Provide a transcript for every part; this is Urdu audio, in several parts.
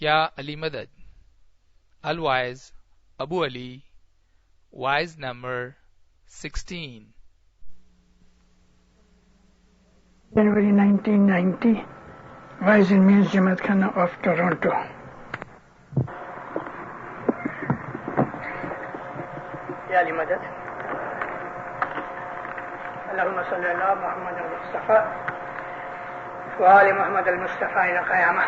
Ya Ali Madad. Al-Wise, Abu Ali, Wise number 16. January 1990, Wise in Means Jamaat Khana of Toronto. Ya Ali Madad. Allahumma salli ala Muhammad al-Mustafa wa ali Muhammad al-Mustafa ila qiyamah.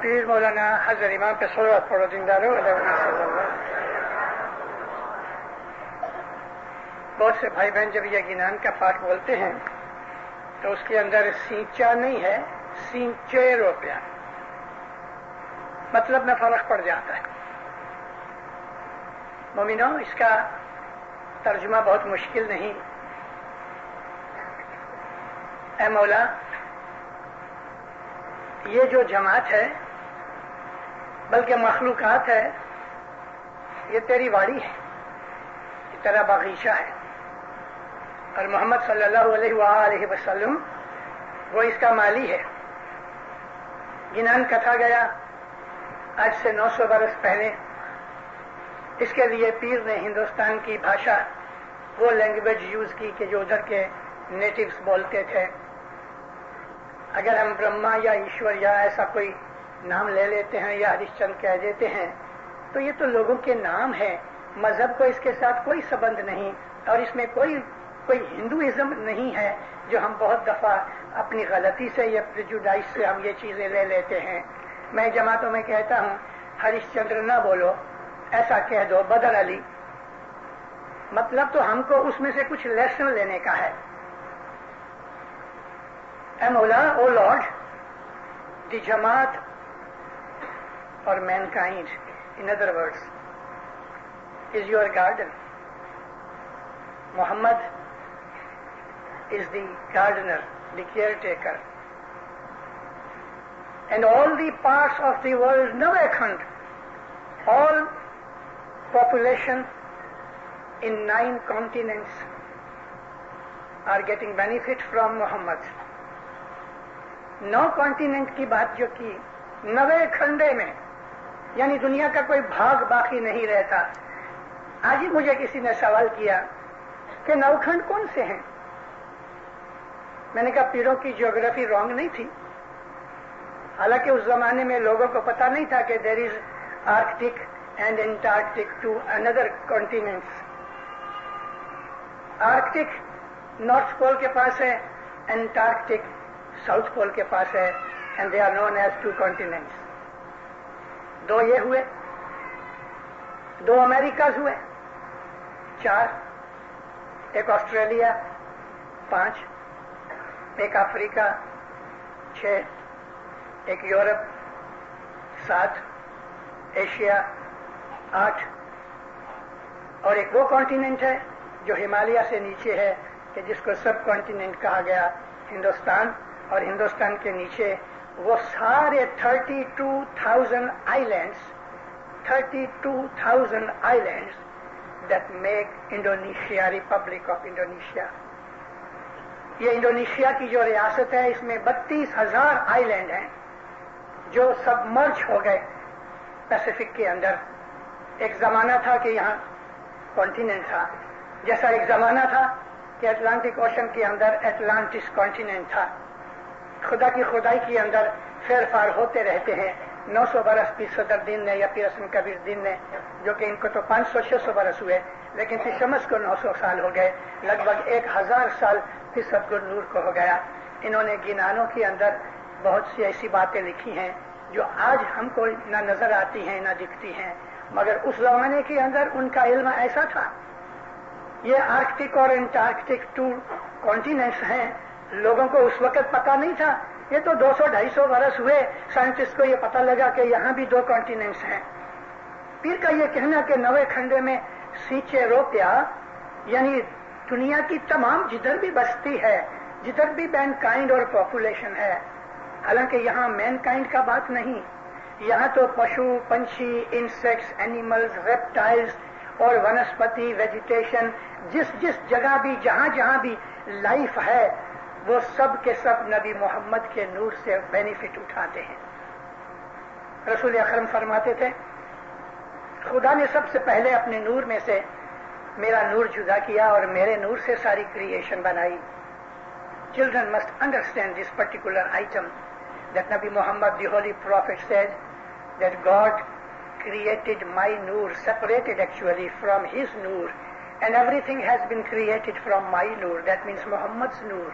پیر مولانا حضرت امام پہ صلوات پڑھو دیندارو علیہ وسلم. بہت سے بھائی بہن جب یہ گنان کا پاٹ بولتے ہیں تو اس کے اندر سینچا نہیں ہے، سینچے روپیہ، مطلب میں فرق پڑ جاتا ہے. مومنوں، اس کا ترجمہ بہت مشکل نہیں. اے مولا، یہ جو جماعت ہے بلکہ مخلوقات ہے، یہ تیری واڑی ہے، یہ تیرا باغیچہ ہے، اور محمد صلی اللہ علیہ وآلہ وسلم وہ اس کا مالی ہے. گنان کتھا گیا آج سے 900 برس پہلے. اس کے لیے پیر نے ہندوستان کی بھاشا، وہ لینگویج یوز کی کہ جو ادھر کے نیٹیوز بولتے تھے. اگر ہم برہما یا ایشور یا ایسا کوئی نام لے لیتے ہیں یا ہریش چند کہہ دیتے ہیں تو یہ تو لوگوں کے نام ہیں، مذہب کو اس کے ساتھ کوئی سبند نہیں، اور اس میں کوئی ہندوازم نہیں ہے جو ہم بہت دفعہ اپنی غلطی سے یا پریجوڈائز سے ہم یہ چیزیں لے لیتے ہیں. میں جماعتوں میں کہتا ہوں ہریش چندر نہ بولو، ایسا کہہ دو بدر علی. مطلب تو ہم کو اس میں سے کچھ لیسن لینے کا ہے. اے مولا، او لارڈ، دی جماعت اور main kind, in other words, is your garden. Muhammad is the gardener, the caretaker. And all the parts of the world, Navekhand, all population in 9 continents are getting benefit from Muhammad. 9 continent کی بات جو کی، 9 کھنڈے میں، یعنی دنیا کا کوئی بھاگ باقی نہیں رہتا. آج ہی مجھے کسی نے سوال کیا کہ 9 کھنڈ کون سے ہیں. میں نے کہا پیروں کی جیوگرافی رانگ نہیں تھی، حالانکہ اس زمانے میں لوگوں کو پتا نہیں تھا کہ there is Arctic and Antarctic two اندر کانٹیننٹس. آرکٹک نارتھ پول کے پاس ہے، انٹارکٹک ساؤتھ پول کے پاس ہے، and they are known as 2 continents. 2 یہ ہوئے، 2 امریکاز ہوئے، 4، ایک آسٹریلیا، 5، ایک افریقہ، 6، ایک یورپ، 7، ایشیا، 8، اور ایک وہ کانٹیننٹ ہے جو ہمالیہ سے نیچے ہے کہ جس کو سب کانٹیننٹ کہا گیا، ہندوستان. اور ہندوستان کے نیچے وہ سارے 32,000 islands that make Indonesia republic of Indonesia. یہ انڈونیشیا کی جو ریاست ہے اس میں 32,000 آئیلینڈ ہیں جو سب مرج ہو گئے پیسیفک کے اندر. ایک زمانہ تھا کہ یہاں کانٹیننٹ تھا، جیسا ایک زمانہ تھا کہ اٹلانٹک اوشن کے اندر اٹلانٹس کانٹیننٹ تھا. خدا کی خدائی کے اندر پھیر پھار ہوتے رہتے ہیں. 900 برس پیر صدر دین نے یا پیر اسم کبیر دین نے، جو کہ ان کو تو 500-600 برس ہوئے، لیکن پیر شمس کو 900 سال ہو گئے، لگ بھگ 1000 سال پیر صدگرو نور کو ہو گیا. انہوں نے گنانوں کے اندر بہت سی ایسی باتیں لکھی ہیں جو آج ہم کو نہ نظر آتی ہیں نہ دکھتی ہیں، مگر اس زمانے کے اندر ان کا علم ایسا تھا. یہ آرکٹک اور انٹارکٹک 2 کانٹیننٹس ہیں، لوگوں کو اس وقت پتا نہیں تھا. یہ تو 200-250 برس ہوئے سائنٹسٹ کو یہ پتا لگا کہ یہاں بھی 2 کانٹیننٹس ہیں. پھر کا یہ کہنا کہ نوے کھنڈے میں سیچے روپیا، یعنی دنیا کی تمام جدھر بھی بستی ہے، جدھر بھی مین کائنڈ اور پاپولیشن ہے، حالانکہ یہاں مین کائنڈ کا بات نہیں، یہاں تو پشو پنچھی، انسیکٹس، اینیملز، ریپٹائلز اور ونسپتی، ویجیٹیشن، جس جگہ بھی جہاں بھی لائف ہے وہ سب کے سب نبی محمد کے نور سے بینیفٹ اٹھاتے ہیں. رسول اکرم فرماتے تھے خدا نے سب سے پہلے اپنے نور میں سے میرا نور جدا کیا اور میرے نور سے ساری کریشن بنائی. Children must understand this particular item that Nabi Muhammad, the Holy Prophet, said that God created my noor, separated actually from his noor, and everything has been created from my noor. That means Muhammad's noor.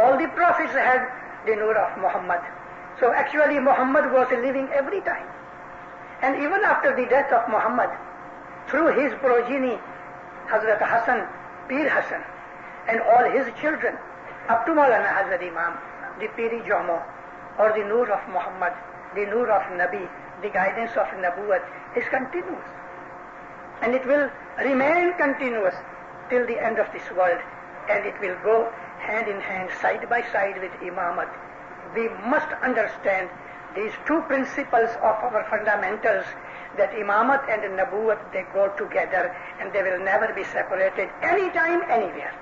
All the prophets had the noor of Muhammad. So actually Muhammad was living every time. And even after the death of Muhammad, through his progeny, Hazrat Hassan, Pir Hassan, and all his children, up to Maulana Hazrat Imam, the Piri Jomo, or the Noor of Muhammad, the Noor of Nabi, the guidance of Nabuwat is continuous. And it will remain continuous till the end of this world. And it will go hand in hand, side by side with Imamat. We must understand these 2 principles of our fundamentals, that Imamat and Nabuwat, they go together and they will never be separated anytime, anywhere.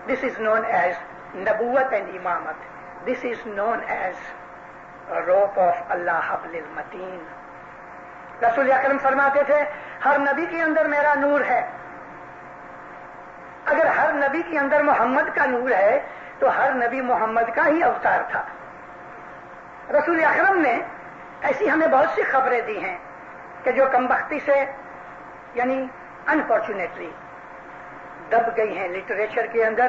This is known as Nabuwat and Imamat. This is known as a rope of Allah Hablil Mateen. رسول اکرم فرماتے تھے ہر نبی کے اندر میرا نور ہے. اگر ہر نبی کے اندر محمد کا نور ہے تو ہر نبی محمد کا ہی اوتار تھا. رسول اکرم نے ایسی ہمیں بہت سی خبریں دی ہیں کہ جو کمبختی سے یعنی انفارچونیٹلی دب گئی ہیں لٹریچر کے اندر،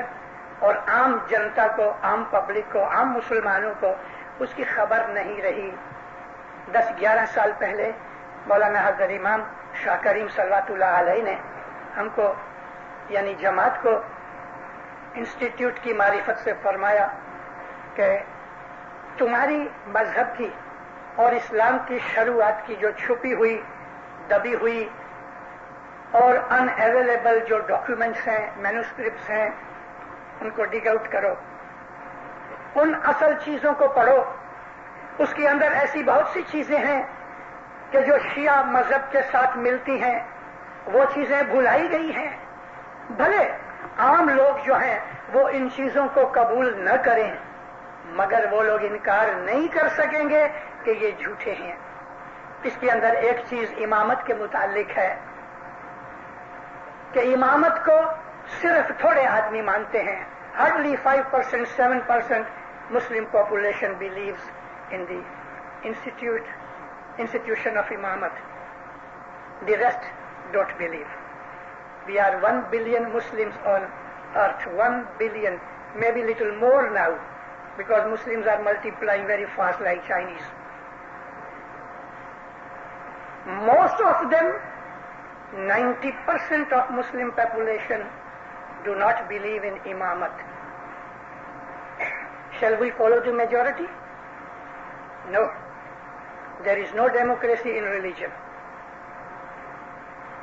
اور عام جنتا کو، عام پبلک کو، عام مسلمانوں کو اس کی خبر نہیں رہی. 10-11 سال پہلے مولانا حضرت امام شاہ کریم صلوات اللہ علیہ نے ہم کو یعنی جماعت کو انسٹیٹیوٹ کی معرفت سے فرمایا کہ تمہاری مذہب کی اور اسلام کی شروعات کی جو چھپی ہوئی، دبی ہوئی اور ان اویلیبل جو ڈاکیومنٹس ہیں، مینوسکرپٹس ہیں، ان کو ڈگ آؤٹ کرو، ان اصل چیزوں کو پڑھو. اس کے اندر ایسی بہت سی چیزیں ہیں کہ جو شیعہ مذہب کے ساتھ ملتی ہیں، وہ چیزیں بھلائی گئی ہیں. بھلے عام لوگ جو ہیں وہ ان چیزوں کو قبول نہ کریں، مگر وہ لوگ انکار نہیں کر سکیں گے کہ یہ جھوٹے ہیں. اس کے اندر ایک چیز امامت کے متعلق ہے کہ امامت کو صرف تھوڑے آدمی مانتے ہیں. hardly 5%, 7% Muslim population believes in the institution of imamat. The rest don't believe. We are 1 billion Muslims on earth, 1 billion, maybe little more now, because Muslims are multiplying very fast like Chinese. Most of them, 90% of Muslim population do not believe in imamat. Shall we follow the majority? No. There is no democracy in religion.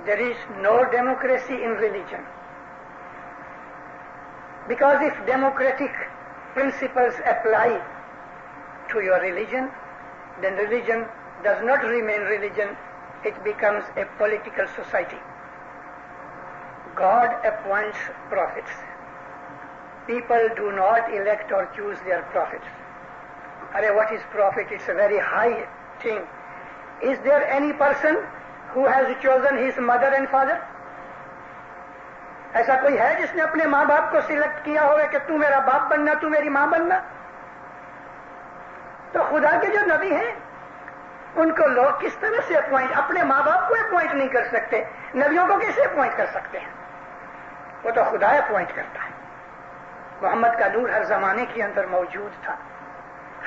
There is no democracy in religion. Because if democratic principles apply to your religion, then religion does not remain religion, it becomes a political society. God appoints prophets. People do not elect or choose their prophets. What is prophet? It's a very high thing. Is there any person who has chosen his mother and father? ایسا کوئی ہے جس نے اپنے ماں باپ کو سلیکٹ کیا ہوگا کہ تو میرا باپ بننا، تو میری ماں بننا؟ تو خدا کے جو نبی ہیں ان کو لوگ کس طرح سے اپوائنٹ، اپنے ماں باپ کو اپوائنٹ نہیں کر سکتے، نبیوں کو کیسے اپوائنٹ کر سکتے ہیں؟ وہ تو خدا اپوائنٹ کرتا ہے. محمد کا نور ہر زمانے کے اندر موجود تھا.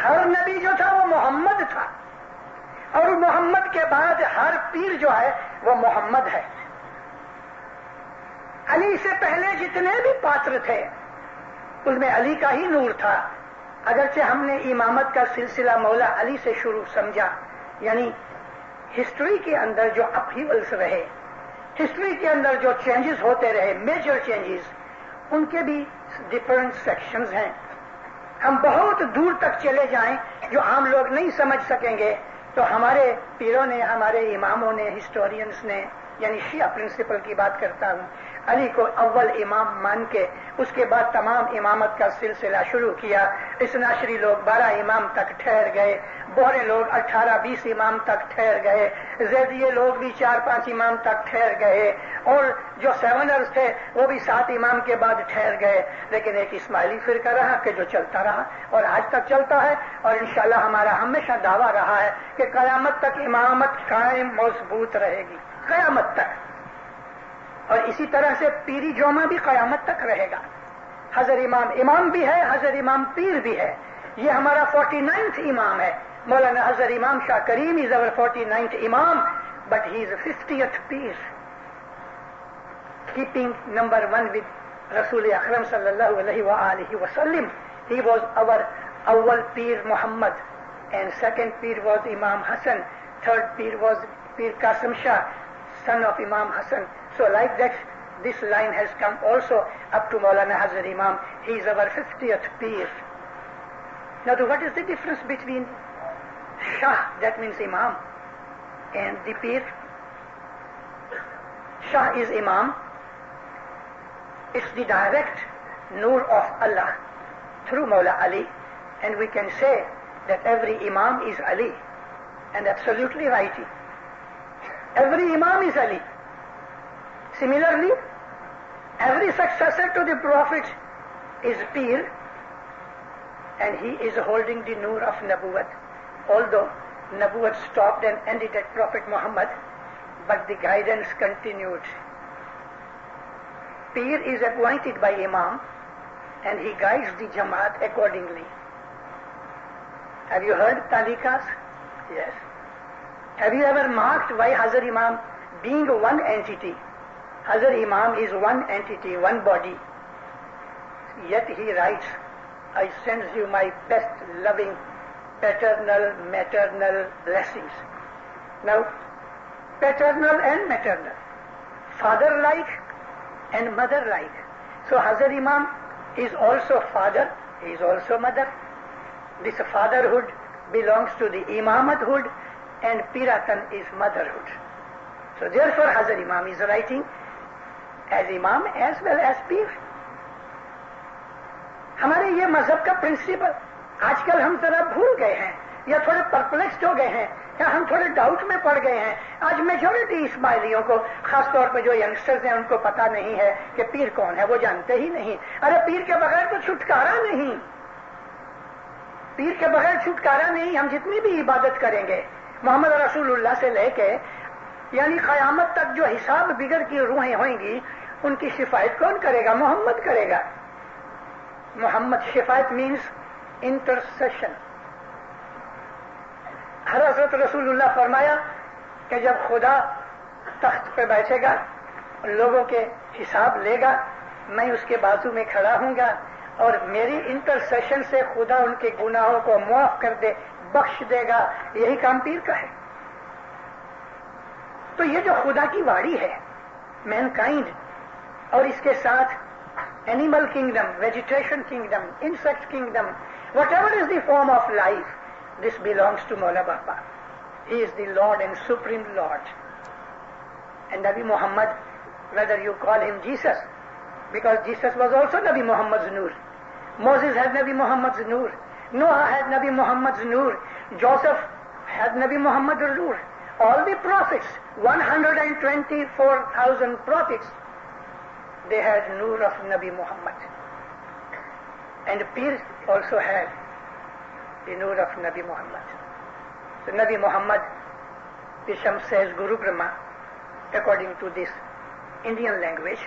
ہر نبی جو تھا وہ محمد محمد تھا، اور محمد کے بعد ہر پیر جو ہے وہ محمد ہے. علی سے پہلے جتنے بھی پاتر تھے ان میں علی کا ہی نور تھا. اگرچہ ہم نے امامت کا سلسلہ مولا علی سے شروع سمجھا، یعنی ہسٹری کے اندر جو اپہیولس رہے، ہسٹری کے اندر جو چینجز ہوتے رہے، میجر چینجز، ان کے بھی ڈفرنٹ سیکشنز ہیں. ہم بہت دور تک چلے جائیں جو عام لوگ نہیں سمجھ سکیں گے، تو ہمارے پیروں نے، ہمارے اماموں نے، ہسٹورینس نے، یعنی شیعہ پرنسپل کی بات کرتا ہوں، علی کو اول امام مان کے اس کے بعد تمام امامت کا سلسلہ شروع کیا. اسناشری لوگ 12 امام تک ٹھہر گئے، بہرے لوگ 18-20 امام تک ٹھہر گئے، زیدیے لوگ بھی 4-5 امام تک ٹھہر گئے، اور جو سیونرز تھے وہ بھی 7 امام کے بعد ٹھہر گئے. لیکن ایک اسماعیلی فرقہ رہا کہ جو چلتا رہا اور آج تک چلتا ہے، اور انشاءاللہ ہمارا ہمیشہ دعویٰ رہا ہے کہ قیامت تک امامت قائم مضبوط رہے گی، قیامت تک. اور اسی طرح سے پیری جوما بھی قیامت تک رہے گا. حضر امام امام بھی ہے، حضر امام پیر بھی ہے. یہ ہمارا 49th امام ہے. مولانا حضر امام شاہ کریم از our 49th امام, but he is 50th Pir, keeping number 1 with Rasul Akram sallallahu alayhi wa alihi wa sallam. He was our awwal Peer Muhammad, and second Peer was Imam Hassan, third Peer was Peer Qasim Shah, son of Imam Hassan. So like that, this line has come also up to Maulana Hazar Imam. He is our 50th Peer. Now what is the difference between Shah, that means Imam, and the Peer? Shah is Imam. It's the direct Noor of Allah through Mawla Ali, and we can say that every Imam is Ali, and absolutely right. Every Imam is Ali. Similarly, every successor to the Prophet is Peer, and he is holding the Noor of Nabuwat. Although Nabuwat stopped and ended at Prophet Muhammad, but the guidance continued. Peer is appointed by Imam, and he guides the Jamaat accordingly. Have you heard Talikas? Yes. Have you ever marked why Hazar Imam, being one entity, Hazar Imam is one entity, one body, yet he writes, I send you my best loving paternal, maternal blessings. Now, paternal and maternal, father-like and mother-like. So Hazar Imam is also father, he is also mother. This fatherhood belongs to the Imamathood, and Piratan is motherhood. So therefore Hazar Imam is writing as Imam as well as Peer. ہمارے یہ مذہب کا پرنسپل آج کل ہم ذرا بھول گئے ہیں, یا تھوڑے پرپلیکسڈ ہو گئے ہیں, یا ہم تھوڑے ڈاؤٹ میں پڑ گئے ہیں. آج میجورٹی اسماعیلیوں کو, خاص طور پہ جو ینگسٹرز ہیں, ان کو پتا نہیں ہے کہ پیر کون ہے, وہ جانتے ہی نہیں. ارے پیر کے بغیر تو چھٹکارا نہیں, پیر کے بغیر چھٹکارا نہیں. ہم جتنی بھی عبادت کریں گے محمد رسول اللہ سے لے کے یعنی قیامت تک جو حساب بگڑ کی روحیں ہوئیں گی, ان کی شفاعت کون کرے گا؟ محمد کرے گا. محمد, شفاعت مینس انٹرسیشن. حضرت رسول اللہ فرمایا کہ جب خدا تخت پہ بیٹھے گا, لوگوں کے حساب لے گا, میں اس کے بازو میں کھڑا ہوں گا, اور میری انٹرسیشن سے خدا ان کے گناہوں کو معاف کر دے, بخش دے گا. یہی کام پیر کا ہے. تو یہ جو خدا کی واڑی ہے, مین کائنڈ, اور اس کے ساتھ animal kingdom, vegetation kingdom, insect kingdom, whatever is the form of life, this belongs to Maula Bapa. He is the Lord and Supreme Lord. And Nabi Muhammad, whether you call him Jesus, because Jesus was also Nabi Muhammad's Noor. Moses had Nabi Muhammad's Noor. Noah had Nabi Muhammad's Noor. Joseph had Nabi Muhammad's Noor. All the prophets, 124,000 prophets, they had Noor of Nabi Muhammad. And Peer also had the Noor of Nabi Muhammad. So Nabi Muhammad, Bisham says Guru Brahma, according to this Indian language,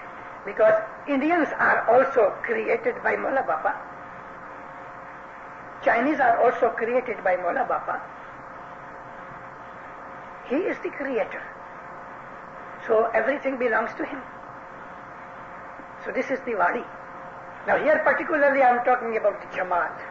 because Indians are also created by Maula Bapa. Chinese are also created by Maula Bapa. He is the creator. So everything belongs to him. So this is the wadi. Now here particularly I am talking about the jamaat.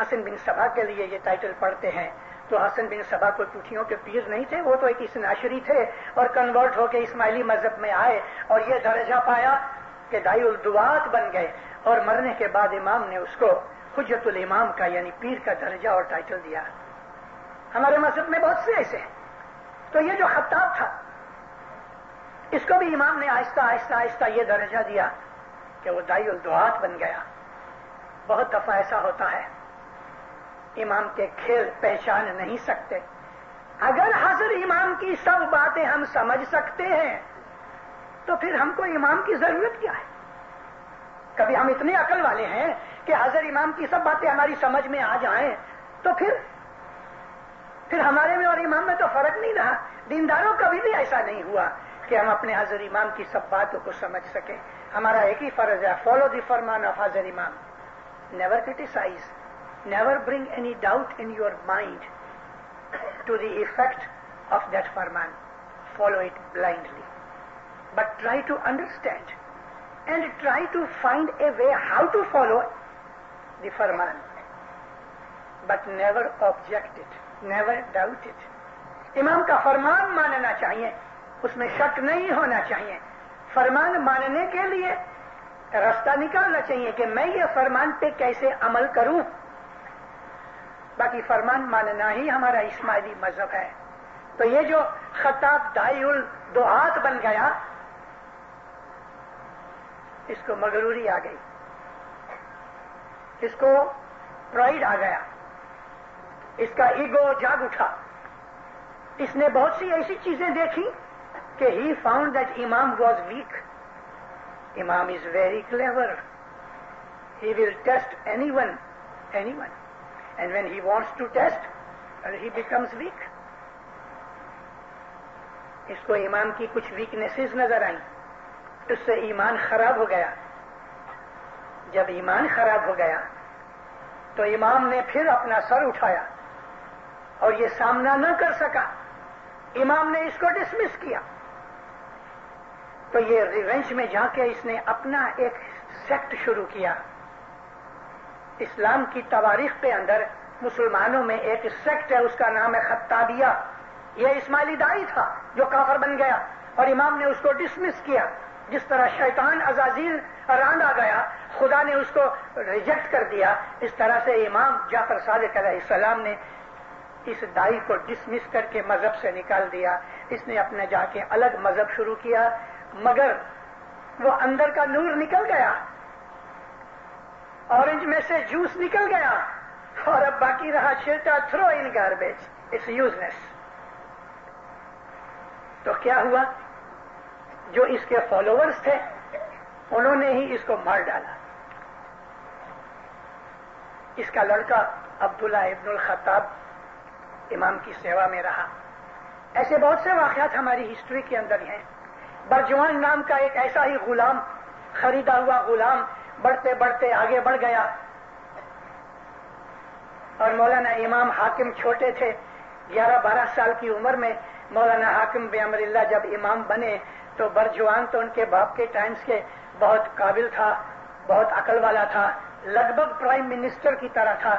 حسن بن صبا کے لیے یہ ٹائٹل پڑھتے ہیں تو حسن بن صبا کوئی پوٹھیوں کے پیر نہیں تھے، وہ تو ایک اسناشری تھے اور کنورٹ ہو کے اسماعیلی مذہب میں آئے اور یہ درجہ پایا کہ دائی الدعات بن گئے، اور مرنے کے بعد امام نے اس کو حجت الامام کا یعنی پیر کا درجہ اور ٹائٹل دیا۔ ہمارے مذہب میں بہت سے ایسے ہیں۔ تو یہ جو خطاب تھا اس کو بھی امام نے آہستہ آہستہ آہستہ یہ درجہ دیا کہ وہ دائی الدعات بن گیا۔ بہت دفعہ ایسا ہوتا ہے امام کے کھیل پہچان نہیں سکتے۔ اگر حضر امام کی سب باتیں ہم سمجھ سکتے ہیں تو پھر ہم کو امام کی ضرورت کیا ہے؟ کبھی ہم اتنے عقل والے ہیں کہ حضر امام کی سب باتیں ہماری سمجھ میں آ جائیں تو پھر ہمارے میں اور امام میں تو فرق نہیں رہا۔ دینداروں کبھی بھی ایسا نہیں ہوا کہ ہم اپنے حضر امام کی سب باتوں کو سمجھ سکیں۔ ہمارا ایک ہی فرض ہے، فالو دی فرمان آف حضر امام، never criticize, never bring any doubt in your mind to the effect of that فرمان، follow it blindly, but try to understand and try to find a way how to follow the فرمان، but never object it, never doubt it. امام کا فرمان ماننا چاہیے، اس میں شک نہیں ہونا چاہیے۔ فرمان ماننے کے لیے راستہ نکالنا چاہیے کہ میں یہ فرمان پہ کیسے عمل کروں۔ باقی فرمان ماننا ہی ہمارا اسماعیلی مذہب ہے۔ تو یہ جو خطاب دائی الدعات بن گیا، اس کو مغروری آ گئی، اس کو پرائڈ آ گیا، اس کا ایگو جاگ اٹھا۔ اس نے بہت سی ایسی چیزیں دیکھی کہ ہی فاؤنڈ دیٹ امام واز ویک۔ امام is very clever, he will test anyone, and when he wants to test he becomes weak. اس کو امام کی کچھ ویکنیسز نظر آئیں، اس سے ایمان خراب ہو گیا۔ جب ایمان خراب ہو گیا تو امام نے پھر اپنا سر اٹھایا اور یہ سامنا نہ کر سکا، امام نے اس کو ڈسمس کیا۔ تو یہ ریونج میں جا کے اس نے اپنا ایک سیکٹ شروع کیا۔ اسلام کی تواریخ پہ اندر مسلمانوں میں ایک سیکٹ ہے، اس کا نام ہے خطابیہ۔ یہ اسماعیلی دائی تھا جو کافر بن گیا اور امام نے اس کو ڈسمس کیا۔ جس طرح شیطان عزازیل راند آ گیا، خدا نے اس کو ریجیکٹ کر دیا، اس طرح سے امام جعفر صادق علیہ السلام نے اس دائی کو ڈسمس کر کے مذہب سے نکال دیا۔ اس نے اپنے جا کے الگ مذہب شروع کیا، مگر وہ اندر کا نور نکل گیا، اورنج میں سے جوس نکل گیا اور اب باقی رہا چھلکا، throw in garbage, it's useless. تو کیا ہوا؟ جو اس کے فالوورز تھے انہوں نے ہی اس کو مار ڈالا۔ اس کا لڑکا عبداللہ ابن الخطاب امام کی سیوا میں رہا۔ ایسے بہت سے واقعات ہماری ہسٹری کے اندر ہیں۔ برجوان نام کا ایک ایسا ہی غلام، خریدا ہوا غلام، بڑھتے بڑھتے آگے بڑھ گیا، اور مولانا امام حاکم چھوٹے تھے، 11-12 سال کی عمر میں مولانا حاکم بامر اللہ جب امام بنے تو برجوان تو ان کے باپ کے ٹائمز کے بہت قابل تھا، بہت عقل والا تھا، لگ بھگ پرائم منسٹر کی طرح تھا،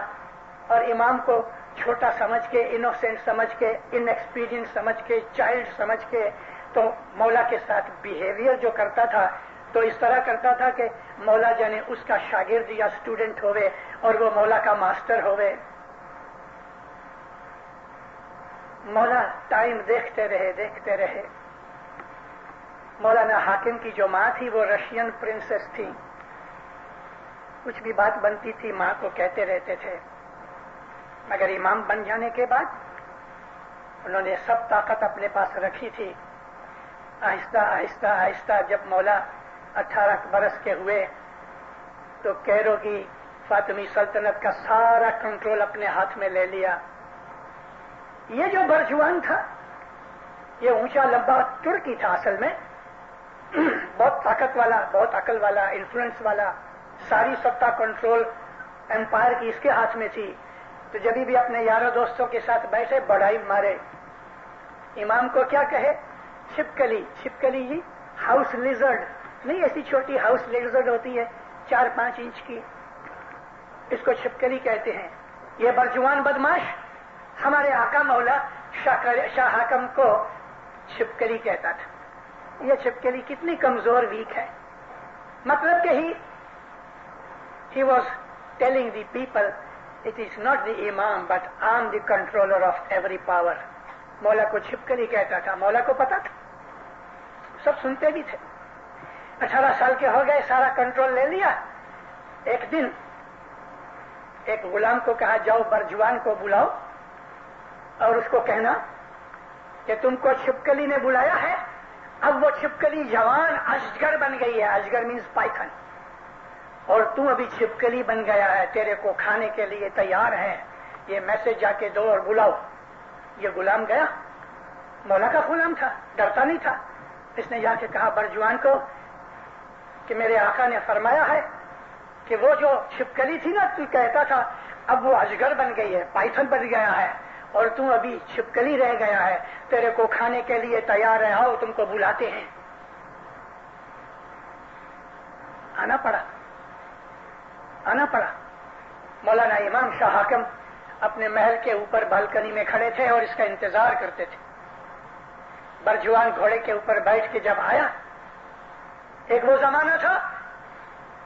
اور امام کو چھوٹا سمجھ کے، انوسینٹ سمجھ کے، ان ایکسپیرینس سمجھ کے، چائلڈ سمجھ کے، تو مولا کے ساتھ بیہیویئر جو کرتا تھا تو اس طرح کرتا تھا کہ مولا جانے اس کا شاگرد یا اسٹوڈنٹ ہوئے اور وہ مولا کا ماسٹر ہوئے۔ مولا ٹائم دیکھتے رہے۔ مولانا حاکم کی جو ماں تھی وہ رشین پرنسس تھی، کچھ بھی بات بنتی تھی ماں کو کہتے رہتے تھے، مگر امام بن جانے کے بعد انہوں نے سب طاقت اپنے پاس رکھی تھی۔ آہستہ آہستہ آہستہ جب مولا 18 برس کے ہوئے تو کیرو کی فاطمی سلطنت کا سارا کنٹرول اپنے ہاتھ میں لے لیا۔ یہ جو برجوان تھا یہ اونچا لمبا ترکی تھا، اصل میں بہت طاقت والا، بہت عقل والا، انفلوئنس والا، ساری ستا کنٹرول امپائر کی اس کے ہاتھ میں تھی۔ تو جبھی بھی اپنے یاروں دوستوں کے ساتھ بیٹھے بڑائی مارے، امام کو کیا کہے؟ چھپکلی ہی ہاؤس لیزرڈ، نہیں ایسی چھوٹی ہاؤس لیزرڈ ہوتی ہے 4-5 انچ کی، اس کو چھپکلی کہتے ہیں۔ یہ برجوان بدماش ہمارے آقا مولا شاہ حاکم کو چھپکلی کہتا تھا. یہ چھپکلی کتنی کمزور ویک ہے. مطلب کہ he was telling the people it is not the imam but I am the controller of every power. مولا کو چھپکلی کہتا تھا. مولا کو پتا تھا, سب سنتے بھی تھے. 18 سال کے ہو گئے, سارا کنٹرول لے لیا. ایک دن ایک غلام کو کہا جاؤ برجوان کو بلاؤ اور اس کو کہنا کہ تم کو چھپکلی نے بلایا ہے. اب وہ چھپکلی جوان اجگر بن گئی ہے. اجگر مینز پائتھن. اور تم ابھی چھپکلی بن گیا ہے, تیرے کو کھانے کے لیے تیار ہے. یہ میسج جا کے دو اور بلاؤ. یہ غلام گیا, مولا کا غلام تھا, ڈرتا نہیں تھا. اس نے جا کے کہا برجوان کو کہ میرے آقا نے فرمایا ہے کہ وہ جو چھپکلی تھی نا تو کہتا تھا اب وہ اجگر بن گئی ہے, پائتھن بن گیا ہے, اور تم ابھی چھپکلی رہ گیا ہے. تیرے کو کھانے کے لیے تیار ہے, آؤ تم کو بلاتے ہیں. آنا پڑا. مولانا امام شاہ حاکم اپنے محل کے اوپر بالکنی میں کھڑے تھے اور اس کا انتظار کرتے تھے. برجوان گھوڑے کے اوپر بیٹھ کے جب آیا, ایک وہ زمانہ تھا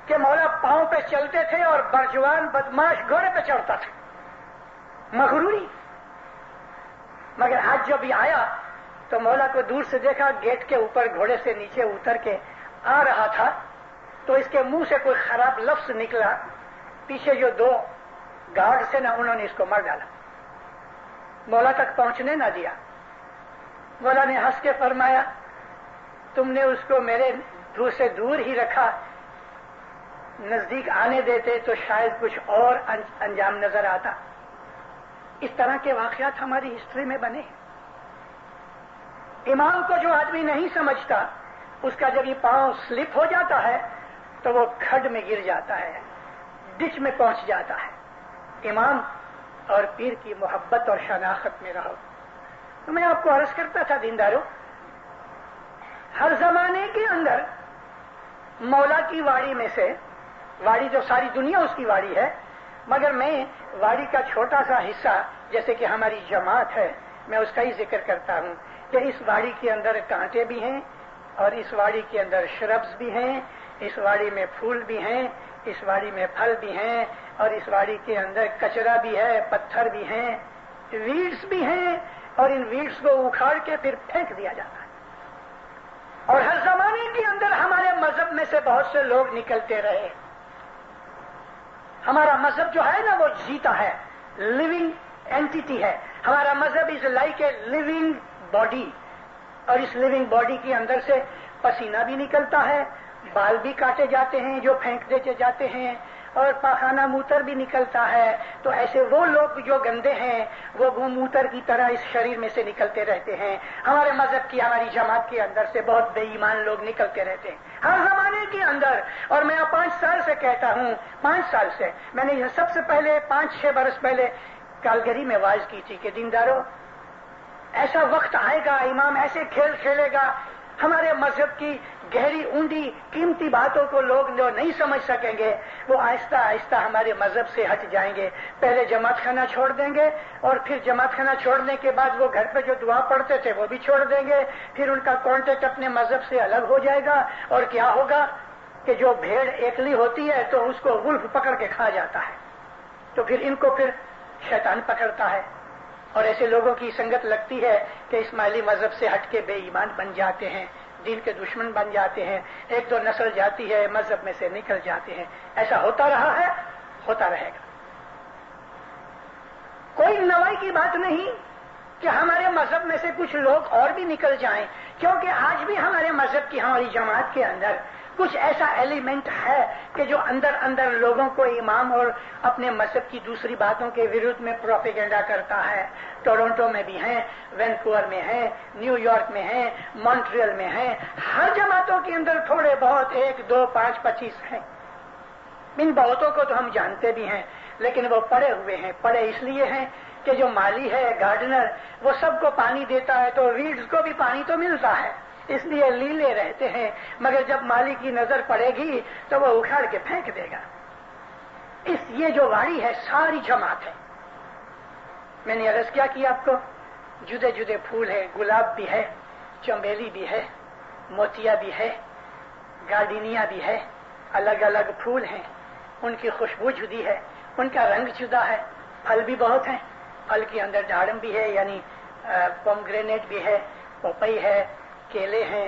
کہ مولا پاؤں پہ چلتے تھے اور برجوان بدماش گھوڑے پہ چڑھتا تھا, مغروری. مگر آج جب یہ آیا تو مولا کو دور سے دیکھا, گیٹ کے اوپر گھوڑے سے نیچے اتر کے آ رہا تھا تو اس کے منہ سے کوئی خراب لفظ نکلا. پیچھے جو 2 گارڈ سے نا انہوں نے اس کو مار ڈالا, مولا تک پہنچنے نہ دیا. مولا نے ہنس کے فرمایا تم نے اس کو میرے سے دور ہی رکھا, نزدیک آنے دیتے تو شاید کچھ اور انجام نظر آتا. اس طرح کے واقعات ہماری ہسٹری میں بنے. امام کو جو آدمی نہیں سمجھتا اس کا جب یہ پاؤں سلپ ہو جاتا ہے تو وہ کھڈ میں گر جاتا ہے, ڈچ میں پہنچ جاتا ہے. امام اور پیر کی محبت اور شناخت میں رہو. تو میں آپ کو عرض کرتا تھا دینداروں, ہر زمانے کے اندر مولا کی واڑی میں سے, واڑی جو ساری دنیا اس کی واڑی ہے, مگر میں واڑی کا چھوٹا سا حصہ جیسے کہ ہماری جماعت ہے میں اس کا ہی ذکر کرتا ہوں کہ اس واڑی کے اندر کانٹے بھی ہیں اور اس واڑی کے اندر شربز بھی ہیں, اس واڑی میں پھول بھی ہیں, اس واڑی میں پھل بھی ہیں, اور اس واڑی کے اندر کچرا بھی ہے, پتھر بھی ہیں, ویڈس بھی ہیں, اور ان ویڈس کو اکھاڑ کے پھر پھینک دیا جاتا ہے. اور ہر زمانے کے اندر ہمارے مذہب میں سے بہت سے لوگ نکلتے رہے. ہمارا مذہب جو ہے نا وہ جیتا ہے, لیونگ اینٹیٹی ہے. ہمارا مذہب is like a living body, اور اس لیونگ باڈی کے اندر سے پسینہ بھی نکلتا ہے, بال بھی کاٹے جاتے ہیں جو پھینک دیتے جاتے ہیں, اور پاخانہ موتر بھی نکلتا ہے. تو ایسے وہ لوگ جو گندے ہیں وہ گو موتر کی طرح اس شریر میں سے نکلتے رہتے ہیں. ہمارے مذہب کی, ہماری جماعت کے اندر سے بہت بے ایمان لوگ نکلتے رہتے ہیں ہر زمانے کے اندر. اور میں 5 سال سے کہتا ہوں, 5 سال سے میں نے سب سے پہلے 5-6 برس پہلے کالگری میں واعظ کی تھی کہ دینداروں ایسا وقت آئے گا, امام ایسے کھیل کھیلے گا, ہمارے مذہب کی گہری اونڈی قیمتی باتوں کو لوگ جو نہیں سمجھ سکیں گے وہ آہستہ آہستہ ہمارے مذہب سے ہٹ جائیں گے. پہلے جماعت خانہ چھوڑ دیں گے, اور پھر جماعت خانہ چھوڑنے کے بعد وہ گھر پہ جو دعا پڑھتے تھے وہ بھی چھوڑ دیں گے. پھر ان کا کانٹیکٹ اپنے مذہب سے الگ ہو جائے گا. اور کیا ہوگا کہ جو بھیڑ ایکلی ہوتی ہے تو اس کو ولف پکڑ کے کھا جاتا ہے, تو پھر ان کو پھر شیطان پکڑتا ہے, اور ایسے لوگوں کی سنگت لگتی ہے کہ اسماعیلی مذہب سے ہٹ کے بے ایمان بن جاتے ہیں, دین کے دشمن بن جاتے ہیں. 1-2 نسل جاتی ہے, مذہب میں سے نکل جاتے ہیں. ایسا ہوتا رہا ہے, ہوتا رہے گا. کوئی نوائی کی بات نہیں کہ ہمارے مذہب میں سے کچھ لوگ اور بھی نکل جائیں, کیونکہ آج بھی ہمارے مذہب کی, ہماری جماعت کے اندر کچھ ایسا ایلیمنٹ ہے کہ جو اندر اندر لوگوں کو امام اور اپنے مذہب کی دوسری باتوں کے ورودھ میں پروپیگنڈا کرتا ہے. ٹورنٹو میں بھی ہیں, وینکوور میں ہیں, نیو یارک میں ہیں, مونٹریل میں ہیں. ہر جماعتوں کے اندر تھوڑے بہت 1, 2, 5, 25 ہیں. ان بہتوں کو تو ہم جانتے بھی ہیں, لیکن وہ پڑے ہوئے ہیں. پڑے اس لیے ہیں کہ جو مالی ہے, گارڈنر, وہ سب کو پانی دیتا ہے تو ویڈز کو بھی پانی تو ملتا ہے, اس لیے لیلے رہتے ہیں. مگر جب مالی کی نظر پڑے گی تو وہ اکھاڑ کے پھینک دے گا. یہ جو واڑی ہے ساری جماعت ہے, میں نے عرض کیا کہ آپ کو جدے جدے پھول ہیں، گلاب بھی ہے، چمیلی بھی ہے، موتیا بھی ہے، گارڈینیا بھی ہے، الگ الگ پھول ہیں، ان کی خوشبو جدی ہے، ان کا رنگ جدا ہے، پھل بھی بہت ہیں، پھل کے اندر ڈاڑم بھی ہے یعنی پومگرینیٹ بھی ہے، پپئی ہے، کیلے ہیں،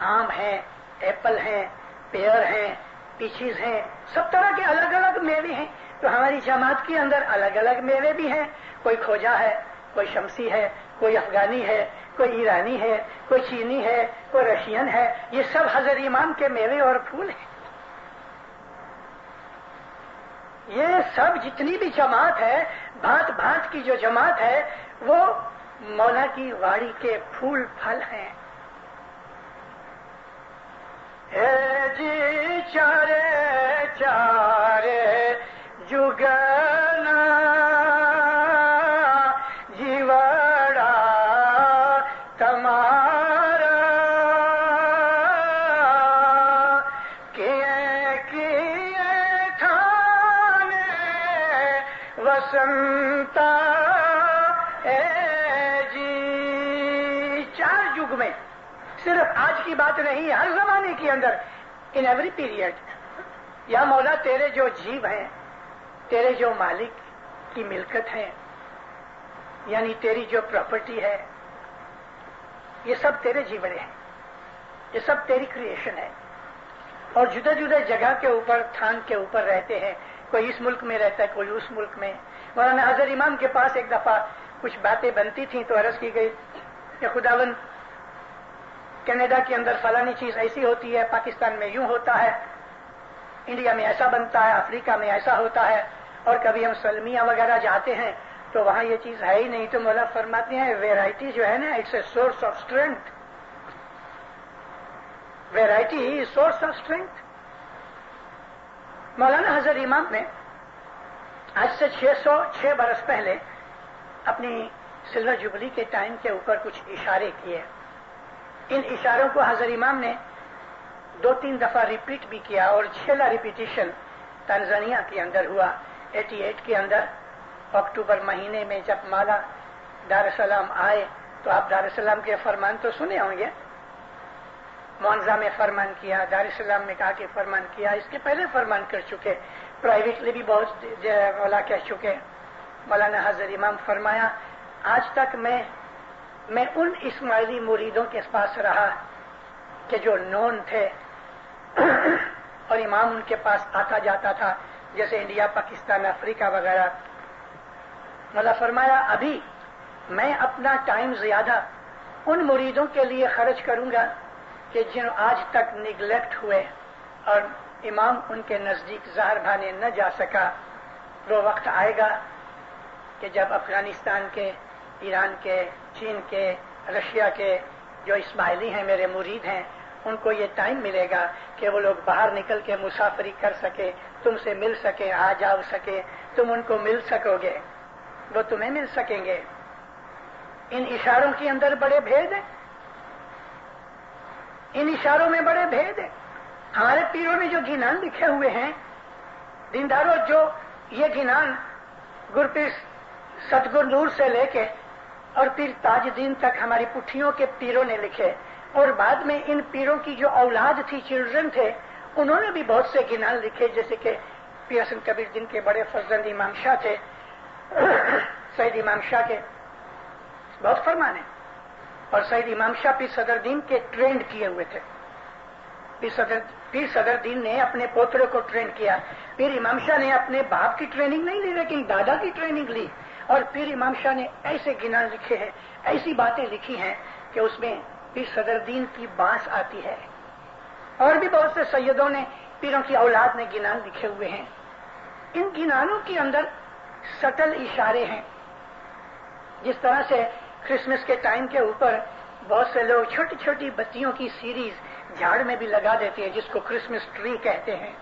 آم ہیں، ایپل ہیں، پیئر ہیں، پیچیز ہیں، سب طرح کے الگ الگ میوے ہیں. تو ہماری جماعت کے اندر الگ الگ میوے بھی ہیں، کوئی کھوجا ہے، کوئی شمسی ہے، کوئی افغانی ہے، کوئی ایرانی ہے، کوئی چینی ہے، کوئی رشین ہے. یہ سب حضرت امام کے میوے اور پھول ہیں. یہ سب جتنی بھی جماعت ہے، بھانت بھانت کی جو جماعت ہے، وہ مولا کی واڑی کے پھول پھل ہیں. اے جی چارے چارے جگنا جیوڑا تمہارا کیے تھانے وسنتا اے جی. چار یگ میں، صرف آج کی بات نہیں، ہر زمانے کے اندر، ان ایوری پیریڈ، یا مولا تیرے جو جیو ہیں، تیرے جو مالک کی ملکت ہے، یعنی تیری جو پراپرٹی ہے، یہ سب تیرے جیوڑے ہیں، یہ سب تیری کریشن ہے. اور جدے جدے جگہ کے اوپر، تھان کے اوپر رہتے ہیں. کوئی اس ملک میں رہتا ہے، کوئی اس ملک میں. مولانا حضرت امام کے پاس ایک دفعہ کچھ باتیں بنتی تھیں تو عرض کی گئی کہ خداوند کینیڈا کے اندر فلانی چیز ایسی ہوتی ہے، پاکستان میں یوں ہوتا ہے، انڈیا میں ایسا بنتا ہے، افریقہ میں ایسا ہوتا ہے، اور کبھی ہم سلمیہ وغیرہ جاتے ہیں تو وہاں یہ چیز ہے ہی نہیں. تو مولا فرماتے ہیں ویرائٹی جو ہے نا، it's a source of strength. Variety is source of strength. مولانا حضرت امام نے آج سے 606 برس پہلے اپنی سلور جبلی کے ٹائم کے اوپر کچھ اشارے کیے. ان اشاروں کو حضرت امام نے 2-3 دفعہ ریپیٹ بھی کیا، اور 6واں ریپیٹیشن تنزانیہ کے اندر ہوا 88 کے اندر. اکتوبر مہینے میں جب مولا دار السلام آئے تو آپ دار السلام کے فرمان تو سنے ہوں گے. مونزا میں فرمان کیا، دار السلام میں کہا کہ فرمان کیا، اس کے پہلے فرمان کر چکے، پرائیویٹلی بھی بہت مولا کہہ چکے. مولانا حضرت امام فرمایا آج تک میں ان اسماعیلی مریدوں کے پاس رہا کہ جو نون تھے اور امام ان کے پاس آتا جاتا تھا، جیسے انڈیا، پاکستان، افریقہ وغیرہ. مولا فرمایا ابھی میں اپنا ٹائم زیادہ ان مریدوں کے لیے خرچ کروں گا کہ جن آج تک نگلیکٹ ہوئے اور امام ان کے نزدیک زہر بھانے نہ جا سکا. وہ وقت آئے گا کہ جب افغانستان کے، ایران کے، چین کے، رشیا کے جو اسماعیلی ہیں، میرے مرید ہیں، ان کو یہ ٹائم ملے گا کہ وہ لوگ باہر نکل کے مسافری کر سکے، تم سے مل سکے، آ جاؤ سکے، تم ان کو مل سکو گے، وہ تمہیں مل سکیں گے. ان اشاروں کے اندر بڑے بھید ہیں، ان اشاروں میں بڑے بھید ہیں. ہمارے پیروں میں جو گینان لکھے ہوئے ہیں، دینداروں، جو یہ گینان گرپیر ستگر نور سے لے کے اور پیر تاج دین تک ہماری پٹھیوں کے پیروں نے لکھے، اور بعد میں ان پیروں کی جو اولاد تھی، چلڈرن تھے، انہوں نے بھی بہت سے گینان لکھے، جیسے کہ پیر حسن کبیر جن کے بڑے فرزند امام شاہ تھے، سید امام شاہ کے بہت فرمان ہیں. اور سید امام شاہ پیر صدر دین کے ٹرینڈ کیے ہوئے تھے. پیر صدر دین نے اپنے پوتروں کو ٹرین کیا. پیر امام شاہ نے اپنے باپ کی ٹریننگ نہیں لی، لیکن دادا کی ٹریننگ لی. اور پیر امام شاہ نے ایسے گنان لکھے ہیں، ایسی باتیں لکھی ہیں کہ اس میں پیر صدر دین کی بانس آتی ہے. اور بھی بہت سے سیدوں نے، پیروں کی اولاد نے گنان لکھے ہوئے ہیں. ان گنانوں کے اندر سٹل اشارے ہیں. جس طرح سے کرسمس کے ٹائم کے اوپر بہت سے لوگ چھوٹی چھوٹی بتیوں کی سیریز جھاڑ میں بھی لگا دیتے ہیں، جس کو کرسمس ٹری کہتے ہیں.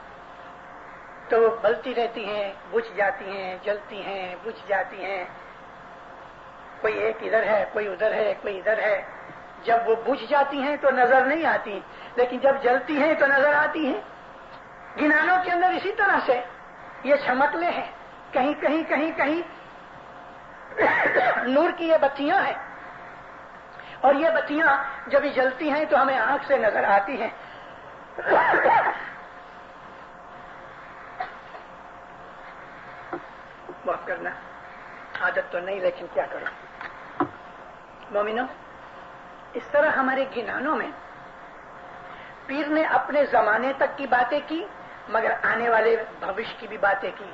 تو وہ بلتی رہتی ہیں، بجھ جاتی ہیں، جلتی ہیں، بجھ جاتی ہیں. کوئی ایک ادھر ہے، کوئی ادھر ہے، کوئی ادھر ہے. جب وہ بجھ جاتی ہیں تو نظر نہیں آتی، لیکن جب جلتی ہیں تو نظر آتی ہیں. گنانوں کے اندر اسی طرح سے یہ چمکلے ہیں، کہیں کہیں کہیں کہیں نور کی یہ بتیاں ہیں، اور یہ بتیاں جب ہی جلتی ہیں تو ہمیں آنکھ سے نظر آتی ہیں. معاف کرنا، عادت تو نہیں لیکن کیا کروں. مومنو، اس طرح ہمارے گنانوں میں پیر نے اپنے زمانے تک کی باتیں کی مگر آنے والے بھوش کی بھی باتیں کی.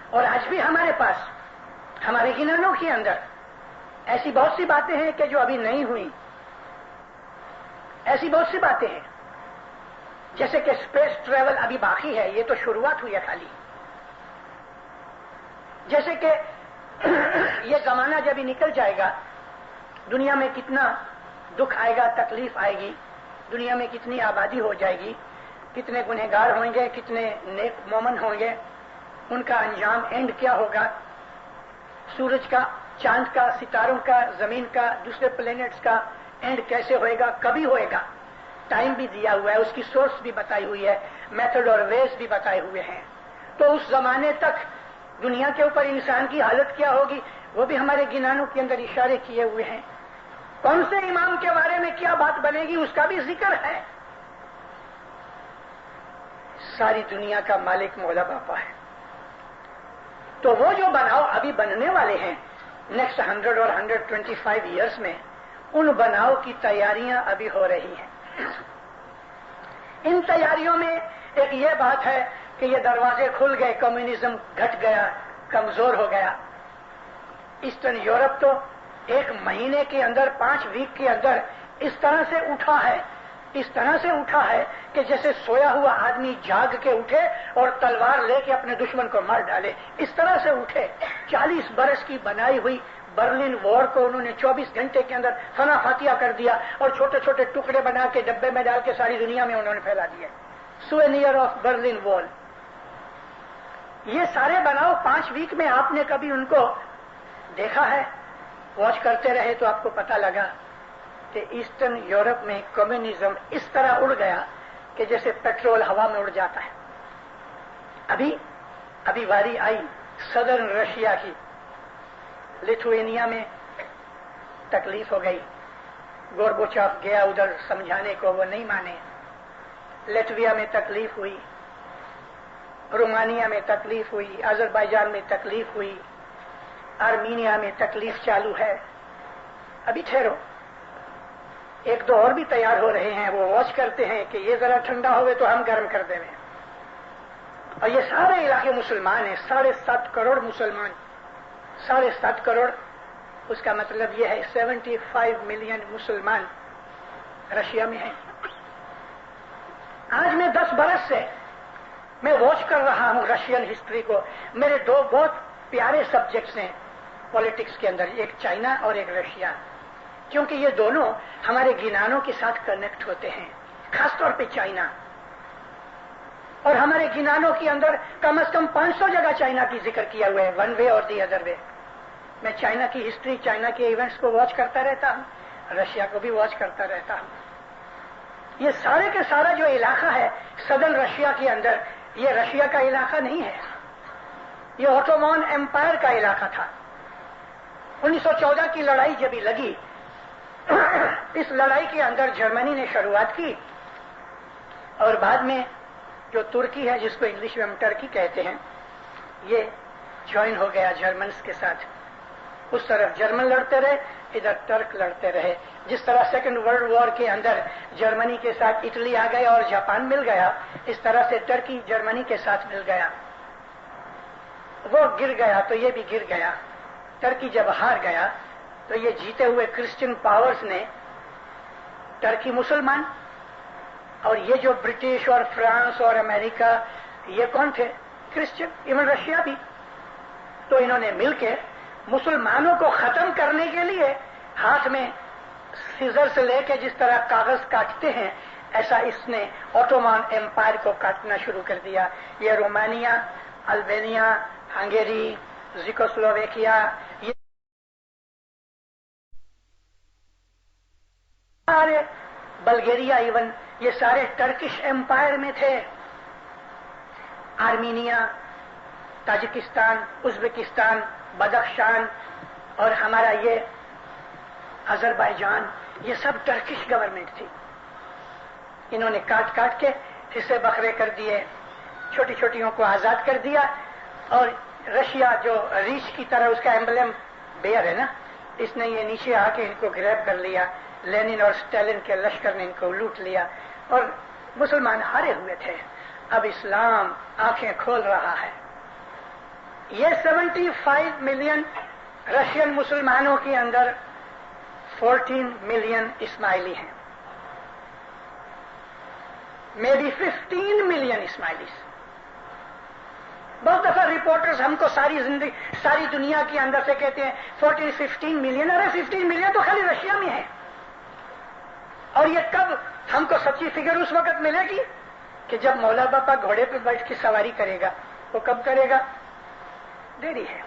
اور آج بھی ہمارے پاس ہمارے گنانوں کے اندر ایسی بہت سی باتیں ہیں کہ جو ابھی نہیں ہوئی. ایسی بہت سی باتیں ہیں جیسے کہ اسپیس ٹریول ابھی باقی ہے، یہ تو شروعات ہوئی ہے خالی. جیسے کہ یہ زمانہ جب ہی نکل جائے گا، دنیا میں کتنا دکھ آئے گا، تکلیف آئے گی، دنیا میں کتنی آبادی ہو جائے گی، کتنے گنہگار ہوں گے، کتنے نیک مومن ہوں گے، ان کا انجام اینڈ کیا ہوگا، سورج کا، چاند کا، ستاروں کا، زمین کا، دوسرے پلینٹس کا اینڈ کیسے ہوئے گا، کبھی ہوئے گا. ٹائم بھی دیا ہوا ہے، اس کی سورس بھی بتائی ہوئی ہے، میتھڈ اور ویز بھی بتائے ہوئے ہیں. تو اس زمانے تک دنیا کے اوپر انسان کی حالت کیا ہوگی وہ بھی ہمارے گنانوں کے اندر اشارے کیے ہوئے ہیں. کون سے امام کے بارے میں کیا بات بنے گی اس کا بھی ذکر ہے. ساری دنیا کا مالک مولا باپا ہے. تو وہ جو بناؤ ابھی بننے والے ہیں نیکسٹ 100 اور 125 ایئرس میں، ان بناؤ کی تیاریاں ابھی ہو رہی ہیں. ان تیاریوں میں ایک یہ بات ہے کہ یہ دروازے کھل گئے، کمیونزم گھٹ گیا، کمزور ہو گیا. ایسٹرن یورپ تو 1 مہینے کے اندر، 5 ویک کے اندر اس طرح سے اٹھا ہے، اس طرح سے اٹھا ہے کہ جیسے سویا ہوا آدمی جاگ کے اٹھے اور تلوار لے کے اپنے دشمن کو مار ڈالے، اس طرح سے اٹھے. 40 برس کی بنائی ہوئی برلن وال کو انہوں نے 24 گھنٹے کے اندر فنا فاتحہ کر دیا اور چھوٹے چھوٹے ٹکڑے بنا کے ڈبے میں ڈال کے ساری دنیا میں انہوں نے پھیلا دیا. Souvenir of Berlin wall. یہ سارے بناؤ 5 ویک میں آپ نے کبھی ان کو دیکھا ہے؟ واچ کرتے رہے تو آپ کو پتا لگا کہ ایسٹرن یورپ میں کمیونزم اس طرح اڑ گیا کہ جیسے پیٹرول ہوا میں اڑ جاتا ہے. ابھی واری آئی صدرن رشیا کی. لتھوینیا میں تکلیف ہو گئی، گوربوچاف گیا ادھر سمجھانے کو، وہ نہیں مانے. لیٹویا میں تکلیف ہوئی، رومانیہ میں تکلیف ہوئی، آذربائیجان میں تکلیف ہوئی، آرمینیا میں تکلیف چالو ہے. ابھی ٹھہرو، 1-2 اور بھی تیار ہو رہے ہیں. وہ واچ کرتے ہیں کہ یہ ذرا ٹھنڈا ہوئے تو ہم گرم کر دیں. اور یہ سارے علاقے مسلمان ہیں، 7.5 کروڑ مسلمان. 7.5 کروڑ، اس کا مطلب یہ ہے 75 ملین مسلمان رشیا میں ہیں. آج میں 10 برس سے میں واچ کر رہا ہوں رشین ہسٹری کو. میرے 2 بہت پیارے سبجیکٹس ہیں پالیٹکس کے اندر، ایک چائنا اور ایک رشیا، کیونکہ یہ دونوں ہمارے گنانوں کے ساتھ کنیکٹ ہوتے ہیں. خاص طور پہ چائنا. اور ہمارے گنانوں کے اندر کم از کم 500 جگہ چائنا کی ذکر کیا ہوا ہے، ون وے اور دی ادر وے. میں چائنا کی ہسٹری، چائنا کے ایونٹس کو واچ کرتا رہتا ہوں، رشیا کو بھی واچ کرتا رہتا ہوں. یہ سارے کے سارا جو علاقہ ہے سدرن رشیا کے اندر، یہ رشیا کا علاقہ نہیں ہے، یہ اوٹومان ایمپائر کا علاقہ تھا. 1914 کی لڑائی جب ہی لگی، اس لڑائی کے اندر جرمنی نے شروعات کی اور بعد میں جو ترکی ہے، جس کو انگلش میں ہم ٹرکی کہتے ہیں، یہ جوائن ہو گیا جرمنس کے ساتھ. اس طرف جرمن لڑتے رہے، ادھر ٹرک لڑتے رہے. جس طرح سیکنڈ ورلڈ وار کے اندر جرمنی کے ساتھ اٹلی آ گیا اور جاپان مل گیا، اس طرح سے ٹرکی جرمنی کے ساتھ مل گیا. وہ گر گیا تو یہ بھی گر گیا. ٹرکی جب ہار گیا تو یہ جیتے ہوئے کرسچن پاورز نے، ٹرکی مسلمان، اور یہ جو برٹش اور فرانس اور امریکہ، یہ کون تھے؟ کرسچن. ایون رشیا بھی. تو انہوں نے مل کے مسلمانوں کو ختم کرنے کے لیے ہاتھ میں سیزر سے لے کے جس طرح کاغذ کاٹتے ہیں، ایسا اس نے اوٹومان ایمپائر کو کاٹنا شروع کر دیا. یہ رومانیہ، البینیا، ہنگیری، زیکوسلوواکیا، یہ سارے، بلگیریا ایون، یہ سارے ٹرکش ایمپائر میں تھے. آرمینیا، تاجکستان، ازبکستان، بدخشان، اور ہمارا یہ آذربائیجان یہ سب ٹرکش گورنمنٹ تھی. انہوں نے کاٹ کاٹ کے حصے بکھرے کر دیے, چھوٹی چھوٹیوں کو آزاد کر دیا, اور رشیا جو ریچھ کی طرح اس کا ایمبلم بیئر ہے نا, اس نے یہ نیچے آ کے ان کو گریب کر لیا. لینن اور اسٹالن کے لشکر نے ان کو لوٹ لیا اور مسلمان ہارے ہوئے تھے. اب اسلام آنکھیں کھول رہا ہے. یہ 75 ملین رشین مسلمانوں کے اندر 14 ملین اسماعیلی ہیں, مے بی 15 ملین اسماعیلیز. بہت دفعہ رپورٹرز ہم کو ساری دنیا کے اندر سے کہتے ہیں 14-15 ملین. ارے 15 ملین تو خالی رشیا میں ہے. اور یہ کب ہم کو سچی فگر اس وقت ملے گی کہ جب مولا باپا گھوڑے پہ بیٹھ کے سواری کرے گا. وہ کب کرے گا؟ دیری ہے,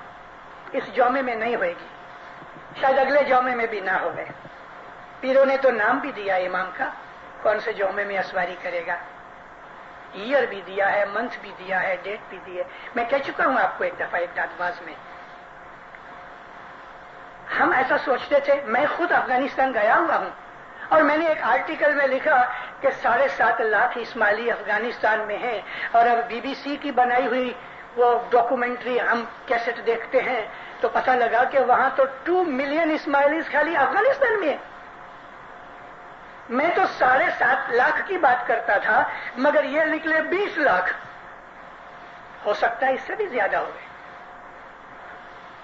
اس جومے میں نہیں ہوئے گی, شاید اگلے جومے میں بھی نہ ہوئے. پیروں نے تو نام بھی دیا امام کا, کون سے جومے میں اسواری کرے گا, ایئر بھی دیا ہے, منتھ بھی دیا ہے, ڈیٹ بھی دی ہے. میں کہہ چکا ہوں آپ کو ایک دفعہ ایک دادواز میں. ہم ایسا سوچتے تھے. میں خود افغانستان گیا ہوا ہوں اور میں نے ایک آرٹیکل میں لکھا کہ 7.5 لاکھ اسماعیلی افغانستان میں ہیں, اور اب BBC کی بنائی ہوئی وہ ڈاکومنٹری ہم کیسٹ دیکھتے ہیں تو پتہ لگا کہ وہاں تو 2 ملین اسماعیلیز خالی افغانستان میں ہیں. میں تو 7.5 لاکھ کی بات کرتا تھا, مگر یہ نکلے 20 لاکھ. ہو سکتا ہے اس سے بھی زیادہ ہو گئے.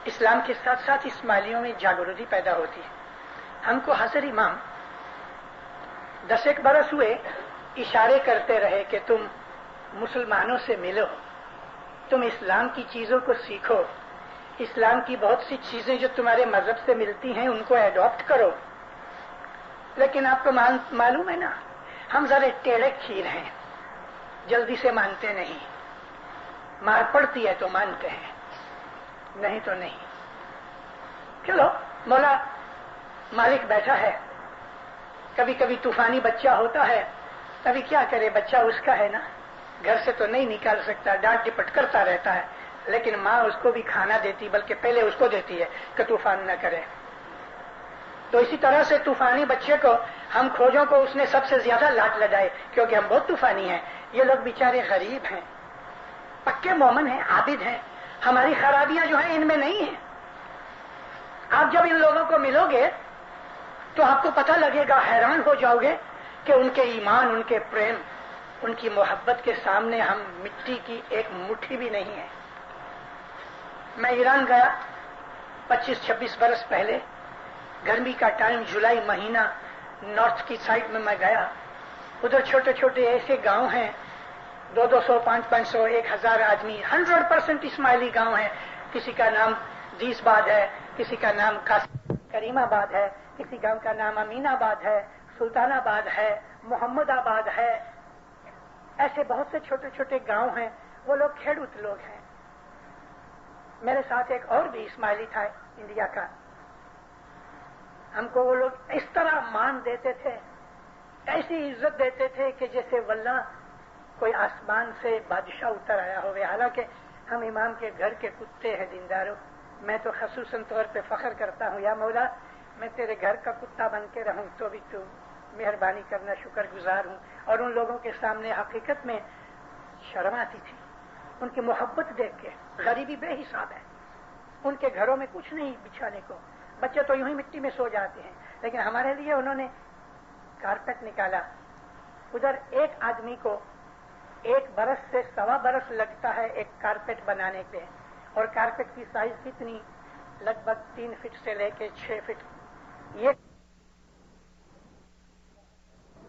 اسلام کے ساتھ ساتھ اسماعیلیوں میں جاگرتی پیدا ہوتی ہے. ہم کو حضرت امام 10 برس ہوئے اشارے کرتے رہے کہ تم مسلمانوں سے ملو, تم اسلام کی چیزوں کو سیکھو, اسلام کی بہت سی چیزیں جو تمہارے مذہب سے ملتی ہیں ان کو ایڈاپٹ کرو. لیکن آپ کو معلوم ہے نا, ہم ذرا ٹیڑے کھیر ہیں, جلدی سے مانتے نہیں. مار پڑتی ہے تو مانتے ہیں, نہیں تو نہیں. چلو مولا مالک بیٹھا ہے, کبھی کبھی طوفانی بچہ ہوتا ہے, کبھی کیا کرے, بچہ اس کا ہے نا, گھر سے تو نہیں نکال سکتا, ڈانٹ ڈپٹ کرتا رہتا ہے. لیکن ماں اس کو بھی کھانا دیتی, بلکہ پہلے اس کو دیتی ہے کہ طوفان نہ کرے. تو اسی طرح سے طوفانی بچے کو ہم کھوجوں کو اس نے سب سے زیادہ لاٹ لگائے, کیونکہ ہم بہت طوفانی ہیں. یہ لوگ بیچارے غریب ہیں, پکے مومن ہیں, عابد ہیں. ہماری خرابیاں جو ہیں ان میں نہیں ہیں. آپ جب ان لوگوں کو ملو گے تو آپ کو پتہ لگے گا, حیران ہو جاؤ گے کہ ان کے ایمان, ان کے پریم, ان کی محبت کے سامنے ہم مٹی کی ایک مٹھی بھی نہیں ہے. میں ایران گیا 25-26 برس پہلے, گرمی کا ٹائم, جولائی مہینہ, نارتھ کی سائڈ میں گیا. ادھر چھوٹے چھوٹے ایسے گاؤں ہیں, 200, 500, 1000 آدمی, 100% اسماعیلی گاؤں ہیں. کسی کا نام دیس باد ہے, کسی کا نام کریم آباد ہے, کسی گاؤں کا نام امین آباد ہے, سلطان آباد ہے, محمد آباد ہے. ایسے بہت سے چھوٹے چھوٹے گاؤں ہیں. وہ لوگ کھیڑوت لوگ ہیں. میرے ساتھ ایک اور بھی اسماعیلی تھا انڈیا کا. ہم کو وہ لوگ اس طرح مان دیتے تھے, ایسی عزت دیتے تھے کہ جیسے واللہ کوئی آسمان سے بادشاہ اتر آیا ہوئے. حالانکہ ہم امام کے گھر کے کتے ہیں دینداروں. میں تو خصوصاً طور پہ فخر کرتا ہوں, یا مولا میں تیرے گھر کا کتا بن کے رہوں تو بھی تو مہربانی کرنا, شکر گزار ہوں. اور ان لوگوں کے سامنے حقیقت میں شرم آتی تھی ان کی محبت دیکھ کے. غریبی بے حساب ہے, ان کے گھروں میں کچھ نہیں بچھانے کو, بچے تو یوں ہی مٹی میں سو جاتے ہیں. لیکن ہمارے لیے انہوں نے کارپیٹ نکالا. ادھر ایک آدمی کو 1 برس سے 1.25 برس لگتا ہے ایک کارپیٹ بنانے پہ, اور کارپیٹ کی سائز کتنی, لگ بھگ 3 فٹ سے لے کے 6 فٹ. یہ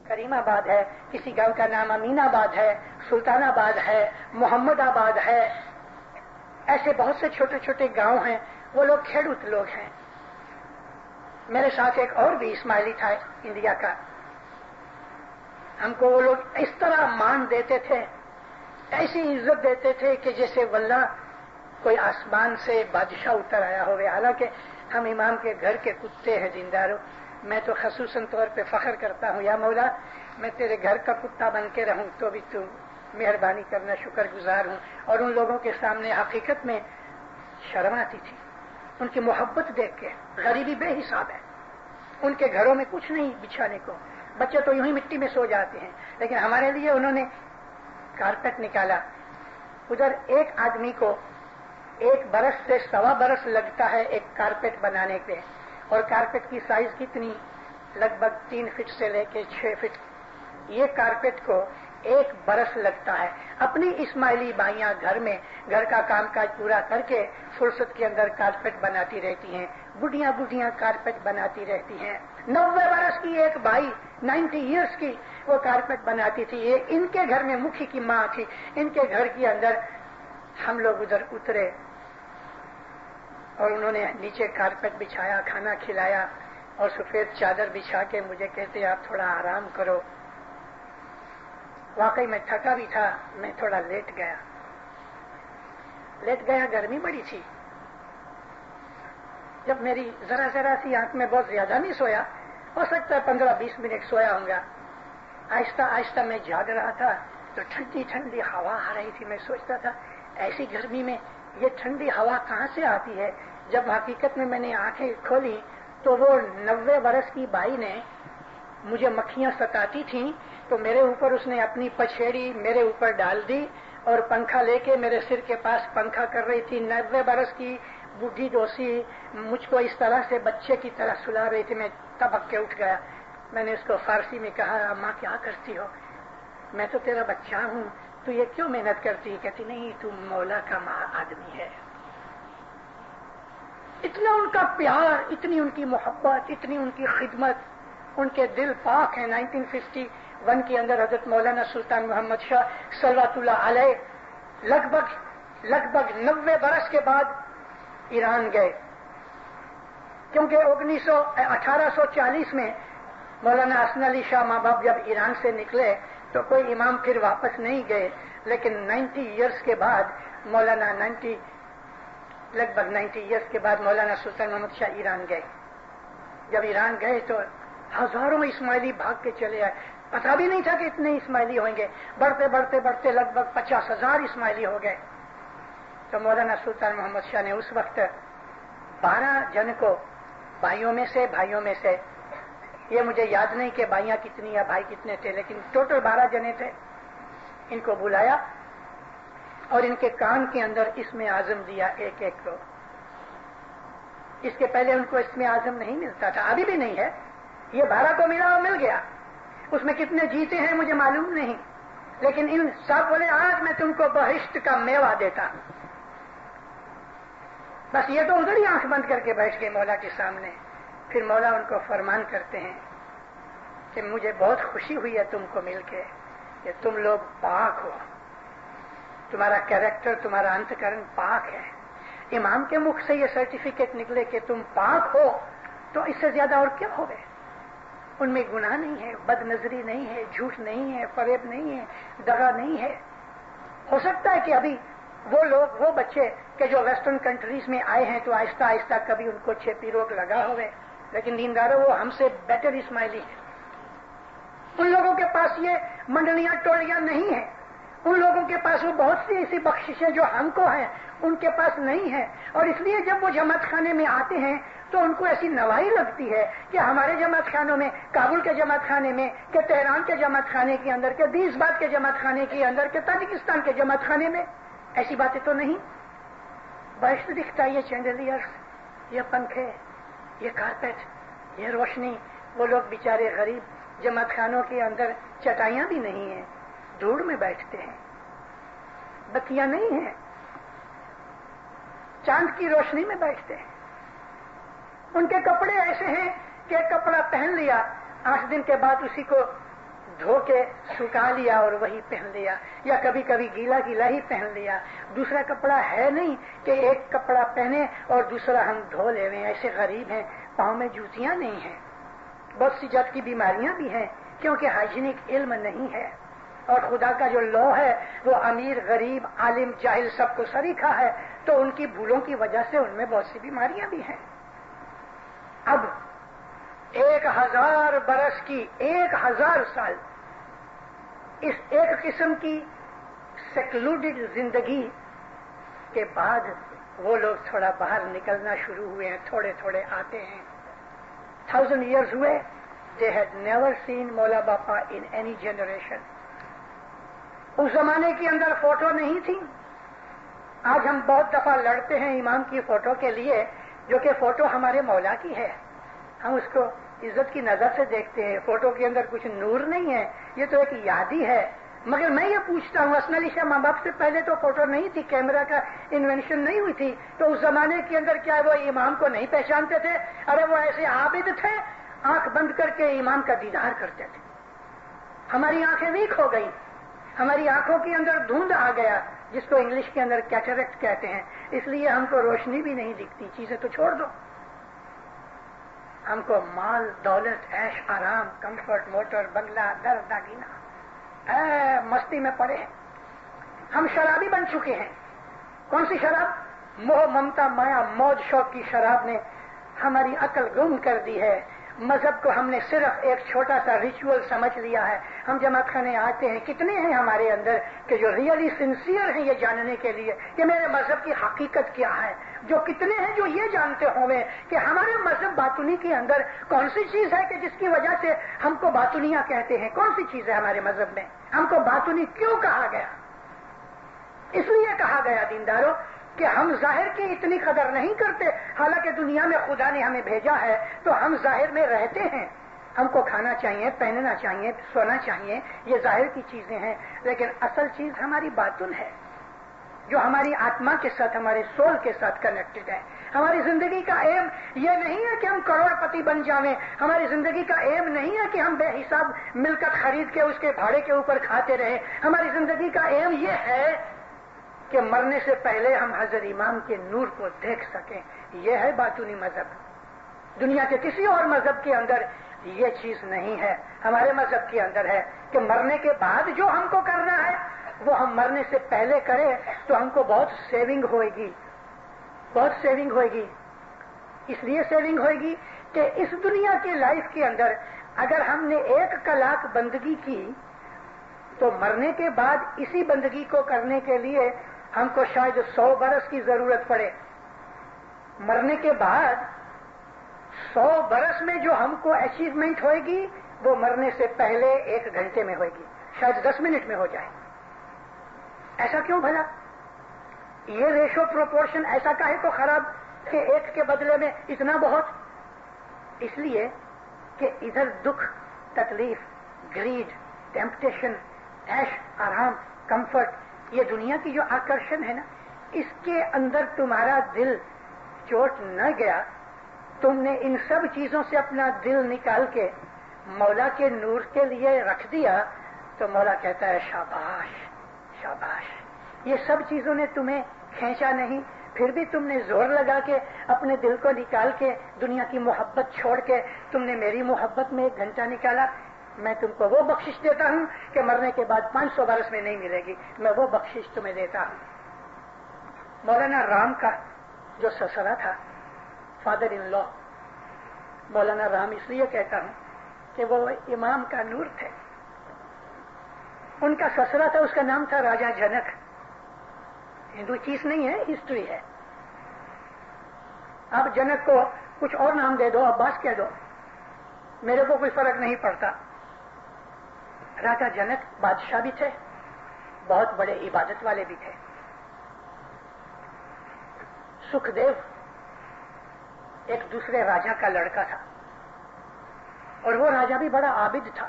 کریم آباد ہے, کسی گاؤں کا نام امین آباد ہے, سلطان آباد ہے, محمد آباد ہے. ایسے بہت سے چھوٹے چھوٹے گاؤں ہیں. وہ لوگ کھیڑوت لوگ ہیں. میرے ساتھ ایک اور بھی اسماعیلی تھا انڈیا کا. ہم کو وہ لوگ اس طرح مان دیتے تھے, ایسی عزت دیتے تھے کہ جیسے واللہ کوئی آسمان سے بادشاہ اتر آیا ہوئے. حالانکہ ہم امام کے گھر کے کتے ہیں دینداروں. میں تو خصوصاً طور پہ فخر کرتا ہوں, یا مولا میں تیرے گھر کا کتا بن کے رہوں تو بھی تو مہربانی کرنا, شکر گزار ہوں. اور ان لوگوں کے سامنے حقیقت میں شرم آتی تھی ان کی محبت دیکھ کے غریبی بے حساب ہے. ان کے گھروں میں کچھ نہیں بچھانے کو, بچے تو یوں ہی مٹی میں سو جاتے ہیں, لیکن ہمارے لیے انہوں نے کارپیٹ نکالا. ادھر ایک آدمی کو 1 برس سے 1.25 برس لگتا ہے ایک کارپیٹ بنانے پہ, اور کارپیٹ کی سائز کتنی, لگ بھگ 3 فٹ سے لے کے 6 فٹ. یہ کارپیٹ کو 1 برس لگتا ہے. اپنی اسماعیلی بھائیاں گھر میں گھر کا کام کاج پورا کر کے فرصت کے اندر کارپیٹ بناتی رہتی ہیں, بڈھیاں بڈھیاں کارپیٹ بناتی رہتی ہیں. 90 برس کی ایک بھائی 90 ایئرس کی وہ کارپیٹ بناتی تھی. یہ ان کے گھر میں مکھی کی ماں تھی. ان کے گھر کے اندر ہم لوگ ادھر اترے اور انہوں نے نیچے کارپیٹ بچھایا, کھانا کھلایا اور سفید چادر بچھا کے مجھے کہتے آپ تھوڑا آرام کرو. واقعی میں تھکا بھی تھا, میں تھوڑا لیٹ گیا. گرمی بڑی تھی. جب میری ذرا سی آنکھ میں بہت زیادہ نہیں سویا, ہو سکتا ہے 15-20 منٹ سویا ہوں گا. آہستہ آہستہ میں جاگ رہا تھا تو ٹھنڈی ٹھنڈی ہوا آ رہی تھی. میں سوچتا تھا ایسی گرمی میں یہ ٹھنڈی ہوا کہاں سے آتی ہے. جب حقیقت میں نے آنکھیں کھولی تو وہ 90 برس کی بائی نے, مجھے مکھیاں ستاتی تھیں تو میرے اوپر اس نے اپنی پچھیڑی میرے اوپر ڈال دی اور پنکھا لے کے میرے سر کے پاس پنکھا کر رہی تھی. 90 برس کی بڈھی ڈوسی مجھ کو اس طرح سے بچے کی طرح سلا رہی تھی. میں تبک کے اٹھ گیا. میں نے اس کو فارسی میں کہا ماں کیا کرتی ہو, میں تو تیرا بچہ ہوں, تو یہ کیوں محنت کرتی ہے. کہتی نہیں تو مولا کا آدمی ہے. اتنا ان کا پیار, اتنی ان کی محبت, اتنی ان کی خدمت, ان کے دل پاک ہیں. 1951 کے اندر حضرت مولانا سلطان محمد شاہ صلوات اللہ علیہ لگ بھگ 90 برس کے بعد ایران گئے, کیونکہ 1840 میں مولانا حسن علی شاہ ماں باپ جب ایران سے نکلے تو کوئی امام پھر واپس نہیں گئے. لیکن 90 ایئرس کے بعد لگ بھگ 90 ایئرس کے بعد مولانا سلطان محمد شاہ ایران گئے. جب ایران گئے تو ہزاروں اسماعیلی بھاگ کے چلے آئے. پتا بھی نہیں تھا کہ اتنے اسماعیلی ہوئیں گے. بڑھتے لگ بھگ 50,000 اسماعیلی ہو گئے. تو مولانا سلطان محمد شاہ نے اس وقت 12 جن کو بھائیوں میں سے یہ مجھے یاد نہیں کہ بھائیاں کتنی یا بھائی کتنے تھے, لیکن ٹوٹل 12 جنے تھے. ان کو بلایا اور ان کے کان کے اندر اسم اعظم دیا ایک کو. اس کے پہلے ان کو اسم اعظم نہیں ملتا تھا, ابھی بھی نہیں ہے. یہ 12 کو ملا اور مل گیا. اس میں کتنے جیتے ہیں مجھے معلوم نہیں, لیکن ان سب بولے آج میں تم کو بہشت کا میوہ دیتا. بس یہ تو ادھر ہی آنکھ بند کر کے بیٹھ گئے مولا کے سامنے. پھر مولا ان کو فرمان کرتے ہیں کہ مجھے بہت خوشی ہوئی ہے تم کو مل کے, کہ تم لوگ پاک ہو, تمہارا کیریکٹر, تمہارا انتکرن پاک ہے. امام کے مکھ سے یہ سرٹیفکیٹ نکلے کہ تم پاک ہو تو اس سے زیادہ اور کیا ہو گئے. ان میں گناہ نہیں ہے, بد نظری نہیں ہے, جھوٹ نہیں ہے, فریب نہیں ہے, دغا نہیں ہے. ہو سکتا ہے کہ ابھی وہ لوگ, وہ بچے کہ جو ویسٹرن کنٹریز میں آئے ہیں تو آہستہ آہستہ کبھی ان کو چھپی روک لگا ہوئے, لیکن دینداروں وہ ہم سے بیٹر اسماعیلی ہیں. ان لوگوں کے پاس یہ منڈلیاں ٹولیاں نہیں ہیں. ان لوگوں کے پاس وہ بہت سی ایسی بخششیں جو ہم کو ہیں ان کے پاس نہیں ہے. اور اس لیے جب وہ جماعت خانے میں آتے ہیں تو ان کو ایسی نوائی لگتی ہے کہ ہمارے جماعت خانوں میں, کابل کے جماعت خانے میں, کہ تہران کے جماعت خانے کے اندر, کہ دیسباد کے جماعت خانے کے اندر, کہ تاجکستان کے جماعت خانے میں ایسی باتیں تو نہیں. بہشت دکھتا ہے, یہ چینڈلیئرس, یہ پنکھے, یہ کارپیٹ, یہ روشنی. وہ لوگ بیچارے غریب جماعت خانوں کے اندر چٹائیاں بھی نہیں ہیں, دھوڑ میں بیٹھتے ہیں, بتیاں نہیں ہیں, چاند کی روشنی میں بیٹھتے ہیں. ان کے کپڑے ایسے ہیں کہ ایک کپڑا پہن لیا, 8 دن کے بعد اسی کو دھو کے سکھا لیا اور وہی پہن لیا, یا کبھی کبھی گیلا ہی پہن لیا. دوسرا کپڑا ہے نہیں کہ ایک کپڑا پہنے اور دوسرا ہم دھو لے رہے ہیں. ایسے غریب ہیں, پاؤں میں جوتیاں نہیں ہیں. بہت سی جات کی بیماریاں بھی ہیں کیونکہ ہائیجینک علم نہیں ہے. اور خدا کا جو لا ہے وہ امیر, غریب, عالم, جاہل سب کو سریکھا ہے, تو ان کی بھولوں کی وجہ سے ان میں بہت سی بیماریاں بھی ہیں. اب 1000 برس کی, 1000 سال اس ایک قسم کی سیکلوڈڈ زندگی کے بعد وہ لوگ تھوڑا باہر نکلنا شروع ہوئے ہیں, تھوڑے تھوڑے آتے ہیں. 1000 years ہوئے, they had never seen مولا باپا in any generation. اس زمانے کے اندر فوٹو نہیں تھی. آج ہم بہت دفعہ لڑتے ہیں امام کی فوٹو کے لیے, جو کہ فوٹو ہمارے مولا کی ہے. ہم اس کو عزت کی نظر سے دیکھتے ہیں. فوٹو کے اندر کچھ نور نہیں ہے, یہ تو ایک یادی ہے. مگر میں یہ پوچھتا ہوں, حسن علی شاہ ماں باپ سے پہلے تو فوٹو نہیں تھی, کیمرہ کا انوینشن نہیں ہوئی تھی, تو اس زمانے کے اندر کیا وہ امام کو نہیں پہچانتے تھے؟ ارے وہ ایسے عابد تھے, آنکھ بند کر کے امام کا دیدار کرتے تھے. ہماری آنکھیں ویک ہو گئی, ہماری آنکھوں کے اندر دھند آ گیا, جس کو انگلش کے اندر کیٹریکٹ کہتے ہیں. اس لیے ہم کو روشنی بھی نہیں دکھتی. چیزیں تو چھوڑ دو, ہم کو مال دولت عیش آرام کمفرٹ موٹر بنگلہ در داگینہ مستی میں پڑے ہیں. ہم شرابی بن چکے ہیں. کون سی شراب؟ موہ ممتا مایا موج شوق کی شراب نے ہماری عقل گم کر دی ہے. مذہب کو ہم نے صرف ایک چھوٹا سا ریچول سمجھ لیا ہے. ہم جماعت خانے آتے ہیں, کتنے ہیں ہمارے اندر کہ جو ریئلی سنسیئر ہیں یہ جاننے کے لیے کہ میرے مذہب کی حقیقت کیا ہے؟ جو کتنے ہیں جو یہ جانتے ہوئے کہ ہمارے مذہب باطنی کے اندر کون سی چیز ہے کہ جس کی وجہ سے ہم کو باطنیہ کہتے ہیں؟ کون سی چیز ہے ہمارے مذہب میں؟ ہم کو باطنی کیوں کہا گیا؟ اس لیے کہا گیا دینداروں کہ ہم ظاہر کی اتنی قدر نہیں کرتے. حالانکہ دنیا میں خدا نے ہمیں بھیجا ہے تو ہم ظاہر میں رہتے ہیں. ہم کو کھانا چاہیے, پہننا چاہیے, سونا چاہیے, یہ ظاہر کی چیزیں ہیں. لیکن اصل چیز ہماری باطن ہے, جو ہماری آتما کے ساتھ, ہمارے سول کے ساتھ کنیکٹڈ ہے. ہماری زندگی کا ایم یہ نہیں ہے کہ ہم کروڑ پتی بن جاویں. ہماری زندگی کا ایم نہیں ہے کہ ہم بے حساب ملکت خرید کے اس کے بھاڑے کے اوپر کھاتے رہیں. ہماری زندگی کا ایم یہ ہے کہ مرنے سے پہلے ہم حضرت امام کے نور کو دیکھ سکیں. یہ ہے باطنی مذہب. دنیا کے کسی اور مذہب کے اندر یہ چیز نہیں ہے. ہمارے مذہب کے اندر ہے کہ مرنے کے بعد جو ہم کو کرنا ہے وہ ہم مرنے سے پہلے کریں تو ہم کو بہت سیونگ ہوئے گی, بہت سیونگ ہوئے گی. اس لیے سیونگ ہوئے گی کہ اس دنیا کی لائف کے اندر اگر ہم نے 1 کلاک بندگی کی تو مرنے کے بعد اسی بندگی کو کرنے کے لیے ہم کو شاید 100 برس کی ضرورت پڑے. مرنے کے بعد 100 برس میں جو ہم کو اچیومنٹ ہوئے گی وہ مرنے سے پہلے 1 گھنٹے میں ہوئے گی, شاید 10 منٹ میں ہو جائے. ایسا کیوں بھلا؟ یہ ریشو پروپورشن ایسا کاہے کو خراب کہ 1 کے بدلے میں اتنا بہت؟ اس لیے کہ ادھر دکھ, تکلیف, گریڈ, ٹیمپٹیشن, عیش آرام, کمفرٹ, یہ دنیا کی جو آکرشن ہے نا, اس کے اندر تمہارا دل چوٹ نہ گیا, تم نے ان سب چیزوں سے اپنا دل نکال کے مولا کے نور کے لیے رکھ دیا, تو مولا کہتا ہے شاباش شاباش. یہ سب چیزوں نے تمہیں کھینچا نہیں, پھر بھی تم نے زور لگا کے اپنے دل کو نکال کے دنیا کی محبت چھوڑ کے تم نے میری محبت میں 1 گھنٹہ نکالا. میں تم کو وہ بخشش دیتا ہوں کہ مرنے کے بعد 500 برس میں نہیں ملے گی. میں وہ بخشش تمہیں دیتا ہوں. مولانا رام کا جو سسرا تھا, فادر ان لا, مولانا رام اس لیے کہتا ہوں کہ وہ امام کا نور تھے. ان کا سسرا تھا, اس کا نام تھا راجا جنک. ہندو چیز نہیں ہے, ہسٹری ہے. آپ جنک کو کچھ اور نام دے دو, عباس کہہ دو, میرے کو کوئی فرق نہیں پڑتا. راجا جنک بادشاہ بھی تھے, بہت بڑے عبادت والے بھی تھے. سکھ دیو ایک دوسرے راجا کا لڑکا تھا, اور وہ راجا بھی بڑا عابد تھا.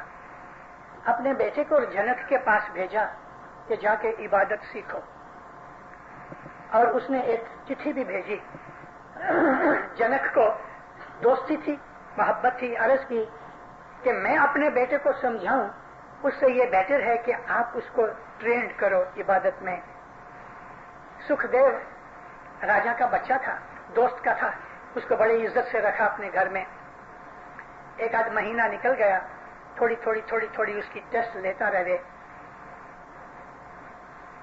اپنے بیٹے کو جنک کے پاس بھیجا کہ جا کے عبادت سیکھو, اور اس نے ایک چٹھی بھی بھیجی. جنک کو دوستی تھی, محبت تھی. عرض کی کہ میں اپنے بیٹے کو سمجھاؤں, اس سے یہ بہتر ہے کہ آپ اس کو ٹرینڈ کرو عبادت میں. سکھ دیو راجا کا بچہ تھا, دوست کا تھا, اس کو بڑی عزت سے رکھا اپنے گھر میں. 1 آدھ مہینہ نکل گیا, تھوڑی تھوڑی اس کی ٹیسٹ لیتا رہے.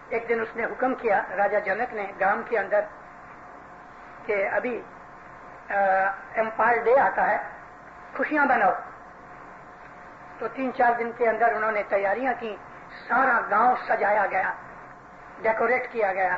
ایک دن اس نے حکم کیا, راجا جنک نے, گام کے اندر کہ ابھی امپائر ڈے آتا ہے, خوشیاں بناؤ. تو 3-4 دن کے اندر انہوں نے تیاریاں کی. سارا گاؤں سجایا گیا, ڈیکوریٹ کیا گیا,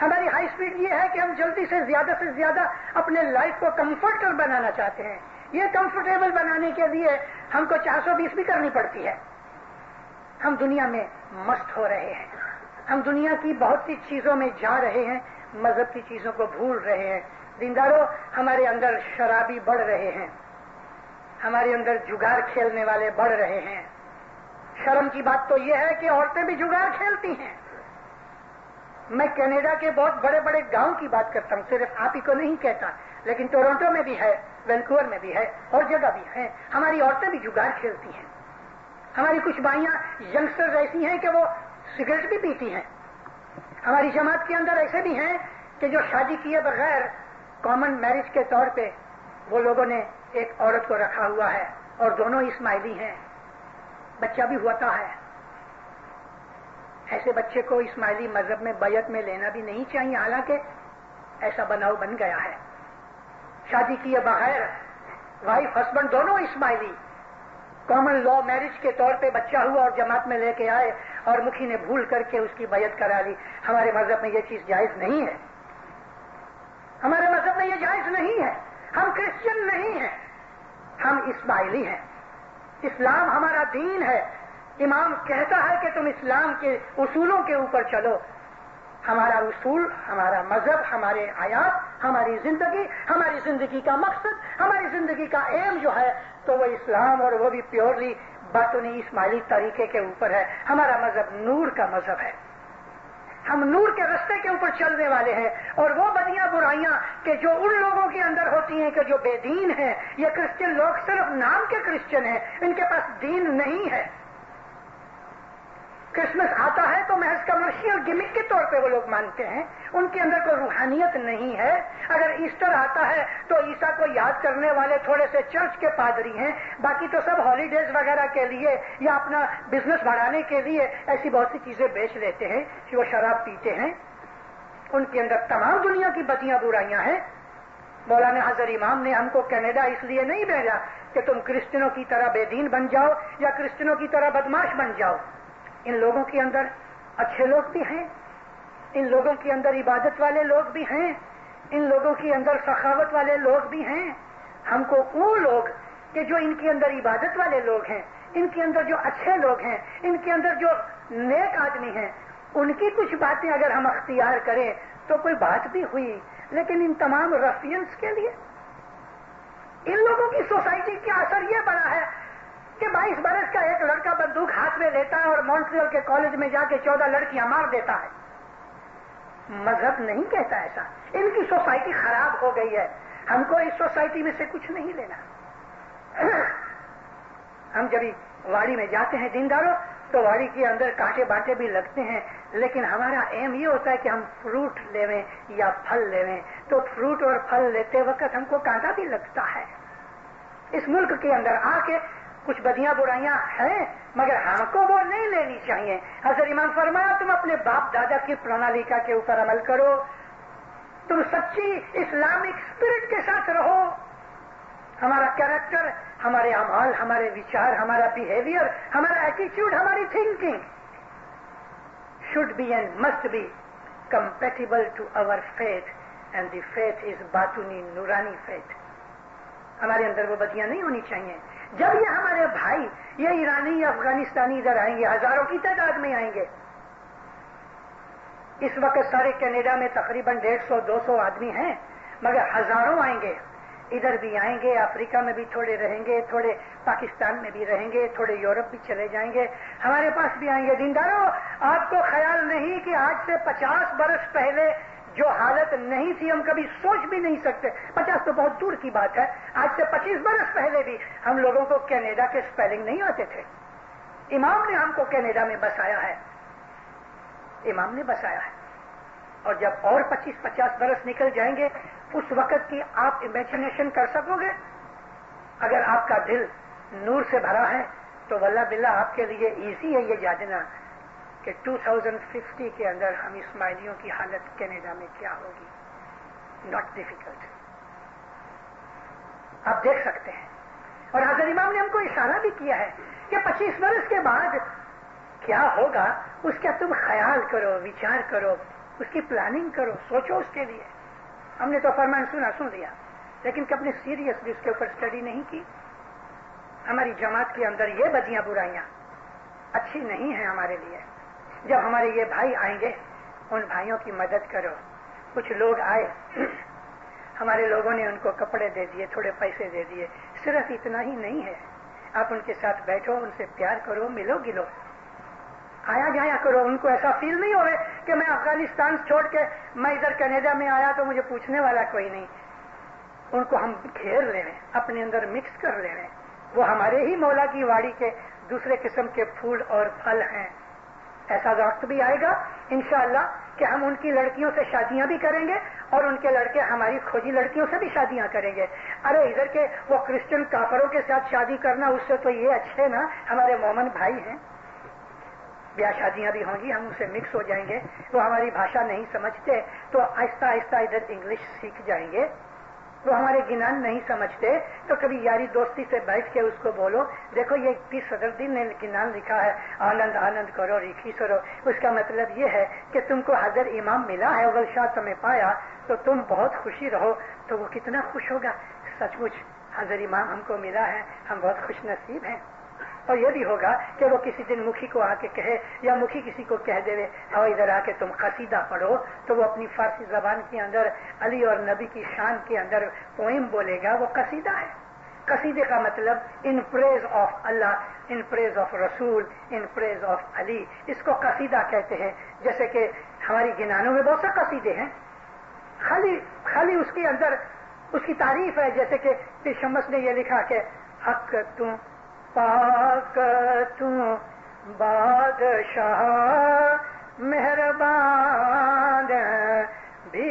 ہماری ہائی اسپیڈ یہ ہے کہ ہم جلدی سے زیادہ اپنے لائف کو کمفرٹیبل بنانا چاہتے ہیں. یہ کمفرٹیبل بنانے کے لیے ہم کو 420 بھی کرنی پڑتی ہے. ہم دنیا میں مست ہو رہے ہیں, ہم دنیا کی بہت سی چیزوں میں جا رہے ہیں, مذہب کی چیزوں کو بھول رہے ہیں. دینداروں, ہمارے اندر شرابی بڑھ رہے ہیں, ہمارے اندر جگار کھیلنے والے بڑھ رہے ہیں. شرم کی بات تو یہ ہے کہ عورتیں بھی جگار کھیلتی ہیں. میں کینیڈا کے بہت بڑے بڑے گاؤں کی بات کرتا ہوں, صرف آپ ہی کو نہیں کہتا, لیکن ٹورنٹو میں بھی ہے, وینکوور میں بھی ہے, اور جگہ بھی ہے. ہماری عورتیں بھی جگار کھیلتی ہیں. ہماری کچھ بھائیاں ینگسٹر ایسی ہیں کہ وہ سگریٹ بھی پیتی ہیں. ہماری جماعت کے اندر ایسے بھی ہیں کہ جو شادی کیے بغیر کامن میرج کے طور پہ وہ لوگوں نے ایک عورت کو رکھا ہوا ہے, اور دونوں اسماعیلی ہیں, بچہ بھی ہوتا ہے. ایسے بچے کو اسماعیلی مذہب میں بیعت میں لینا بھی نہیں چاہیے, حالانکہ ایسا بناؤ بن گیا ہے. شادی کیے بغیر وائف ہسبینڈ دونوں اسماعیلی, کامن لا میرج کے طور پہ بچہ ہوا اور جماعت میں لے کے آئے, اور مکھی نے بھول کر کے اس کی بیعت کرا لی. ہمارے مذہب میں یہ چیز جائز نہیں ہے. ہمارے مذہب میں یہ جائز نہیں ہے. ہم کرسچن نہیں ہیں, ہم اسماعیلی ہیں. اسلام ہمارا دین ہے. امام کہتا ہے کہ تم اسلام کے اصولوں کے اوپر چلو. ہمارا اصول, ہمارا مذہب, ہمارے آیات, ہماری زندگی کا مقصد, ہماری زندگی کا ایم جو ہے تو وہ اسلام, اور وہ بھی پیورلی باطنی اسماعیلی طریقے کے اوپر ہے. ہمارا مذہب نور کا مذہب ہے. ہم نور کے رستے کے اوپر چلنے والے ہیں, اور وہ بدیاں برائیاں کہ جو ان لوگوں کے اندر ہوتی ہیں کہ جو بے دین ہیں, یہ کرسچن لوگ صرف نام کے کرسچن ہیں, ان کے پاس دین نہیں ہے. کرسمس آتا ہے تو محض کمرشل گمک کے طور پہ وہ لوگ مانتے ہیں, ان کے اندر کوئی روحانیت نہیں ہے. اگر ایسٹر آتا ہے تو عیسیٰ کو یاد کرنے والے تھوڑے سے چرچ کے پادری ہیں, باقی تو سب ہالیڈیز وغیرہ کے لیے یا اپنا بزنس بڑھانے کے لیے ایسی بہت سی چیزیں بیچ لیتے ہیں کہ وہ شراب پیتے ہیں. ان کے اندر تمام دنیا کی بدیاں برائیاں ہیں. مولانا حضر امام نے ہم کو کینیڈا اس لیے نہیں بھیجا کہ تم کرسچنوں کی طرح بے دین بن جاؤ یا کرسچنوں کی طرح بدماش بن جاؤ. ان لوگوں کے اندر اچھے لوگ بھی ہیں, ان لوگوں کے اندر عبادت والے لوگ بھی ہیں, ان لوگوں کے اندر سخاوت والے لوگ بھی ہیں. ہم کو وہ لوگ کہ جو ان کے اندر عبادت والے لوگ ہیں, ان کے اندر جو اچھے لوگ ہیں, ان کے اندر جو نیک آدمی ہیں, ان کی کچھ باتیں اگر ہم اختیار کریں تو کوئی بات بھی ہوئی. لیکن ان تمام رفینس کے لیے ان لوگوں کی سوسائٹی کا اثر یہ بڑا ہے کہ 22 برس کا ایک لڑکا بندوق ہاتھ میں لیتا ہے اور مونٹریل کے کالج میں جا کے 14 لڑکیاں مار دیتا ہے. مذہب نہیں کہتا ایسا. ان کی سوسائٹی خراب ہو گئی ہے. ہم کو اس سوسائٹی میں سے کچھ نہیں لینا. ہم جب واڑی میں جاتے ہیں دینداروں تو واڑی کے اندر کانٹے بانٹے بھی لگتے ہیں, لیکن ہمارا ایم یہ ہوتا ہے کہ ہم فروٹ لیویں یا پھل لیویں. تو فروٹ اور پھل لیتے وقت ہم کو کانٹا بھی لگتا ہے. اس ملک کے اندر آ کے کچھ بدیاں برائیاں ہیں, مگر ہم کو وہ نہیں لینی چاہیے. حضرت امام فرمایا تم اپنے باپ دادا کی پرانالیکا کے اوپر عمل کرو, تم سچی اسلامک اسپرٹ کے ساتھ رہو. ہمارا کیریکٹر, ہمارے اعمال, ہمارے وچار, ہمارا بیہیویئر, ہمارا ایٹیچیوڈ, ہماری thinking should be and must be compatible to our faith, and the faith is batuni nurani faith. ہمارے اندر وہ بدیاں نہیں ہونی چاہیے. جب یہ ہمارے بھائی یہ ایرانی یا افغانستانی ادھر آئیں گے, ہزاروں کی تعداد میں آئیں گے. اس وقت سارے کینیڈا میں تقریباً 150-200 آدمی ہیں, مگر ہزاروں آئیں گے. ادھر بھی آئیں گے, افریقہ میں بھی تھوڑے رہیں گے, تھوڑے پاکستان میں بھی رہیں گے, تھوڑے یورپ بھی چلے جائیں گے, ہمارے پاس بھی آئیں گے. دینداروں, آپ کو خیال نہیں کہ آج سے 50 برس پہلے جو حالت نہیں تھی ہم کبھی سوچ بھی نہیں سکتے. 50 تو بہت دور کی بات ہے. آج سے 25 برس پہلے بھی ہم لوگوں کو کینیڈا کے سپیلنگ نہیں آتے تھے. امام نے ہم کو کینیڈا میں بسایا ہے, امام نے بسایا ہے. اور جب اور 25-50 برس نکل جائیں گے, اس وقت کی آپ امیجنیشن کر سکو گے؟ اگر آپ کا دل نور سے بھرا ہے تو واللہ باللہ آپ کے لیے ایزی ہے یہ جاننا کہ 2050 کے اندر ہم اسماعیلیوں کی حالت کینیڈا میں کیا ہوگی. ناٹ ڈیفیکلٹ, آپ دیکھ سکتے ہیں. اور حضرت امام نے ہم کو اشارہ بھی کیا ہے کہ 25 برس کے بعد کیا ہوگا, اس کا تم خیال کرو, وچار کرو. اس کی پلاننگ کرو, سوچو اس کے لیے. ہم نے تو فرمان سن لیا, لیکن کبھی سیریسلی اس کے اوپر اسٹڈی نہیں کی. ہماری جماعت کے اندر یہ بدیاں برائیاں اچھی نہیں ہیں ہمارے لیے. جب ہمارے یہ بھائی آئیں گے, ان بھائیوں کی مدد کرو. کچھ لوگ آئے, ہمارے لوگوں نے ان کو کپڑے دے دیے, تھوڑے پیسے دے دیے. صرف اتنا ہی نہیں ہے, آپ ان کے ساتھ بیٹھو, ان سے پیار کرو, ملو گلو, آیا جایا کرو. ان کو ایسا فیل نہیں ہو کہ میں افغانستان چھوڑ کے میں ادھر کینیڈا میں آیا تو مجھے پوچھنے والا کوئی نہیں. ان کو ہم گھیر لے رہے ہیں, اپنے اندر مکس کر لے رہے ہیں. وہ ہمارے ہی مولا کی واڑی کے دوسرے قسم کے پھول اور پھل ہیں. ایسا وقت بھی آئے گا انشاءاللہ کہ ہم ان کی لڑکیوں سے شادیاں بھی کریں گے اور ان کے لڑکے ہماری کھوجی لڑکیوں سے بھی شادیاں کریں گے. ارے ادھر کے وہ کرسچن کافروں کے ساتھ شادی کرنا, اس سے تو یہ اچھے نا, ہمارے مومن بھائی ہیں. بیاہ شادیاں بھی ہوں گی, ہم اسے مکس ہو جائیں گے. وہ ہماری بھاشا نہیں سمجھتے تو آہستہ آہستہ ادھر انگلش سیکھ جائیں گے. وہ ہمارے گنان نہیں سمجھتے تو کبھی یاری دوستی سے بیٹھ کے اس کو بولو, دیکھو یہ 30 صدردین نے گنان لکھا ہے, آنند آنند کرو ریکھی سرو. اس کا مطلب یہ ہے کہ تم کو حضر امام ملا ہے, اول شاہ تمہیں پایا تو تم بہت خوشی رہو. تو وہ کتنا خوش ہوگا, سچ مچ حضر امام ہم کو ملا ہے, ہم بہت خوش نصیب ہیں. اور یہ بھی ہوگا کہ وہ کسی دن مکھی کو آ کے کہے, یا مکھی کسی کو کہہ دے اور ادھر آ کے تم قصیدہ پڑھو, تو وہ اپنی فارسی زبان کے اندر علی اور نبی کی شان کے اندر پوئم بولے گا. وہ قصیدہ ہے. قصیدے کا مطلب ان praise of Allah, in praise of رسول, ان پریز آف علی, اس کو قصیدہ کہتے ہیں. جیسے کہ ہماری گنانوں میں بہت سے قصیدے ہیں, خالی اس کے اندر اس کی تعریف ہے. جیسے کہ پیر شمس نے یہ لکھا کہ حق تم پاک تم بادشاہ مہربان بھی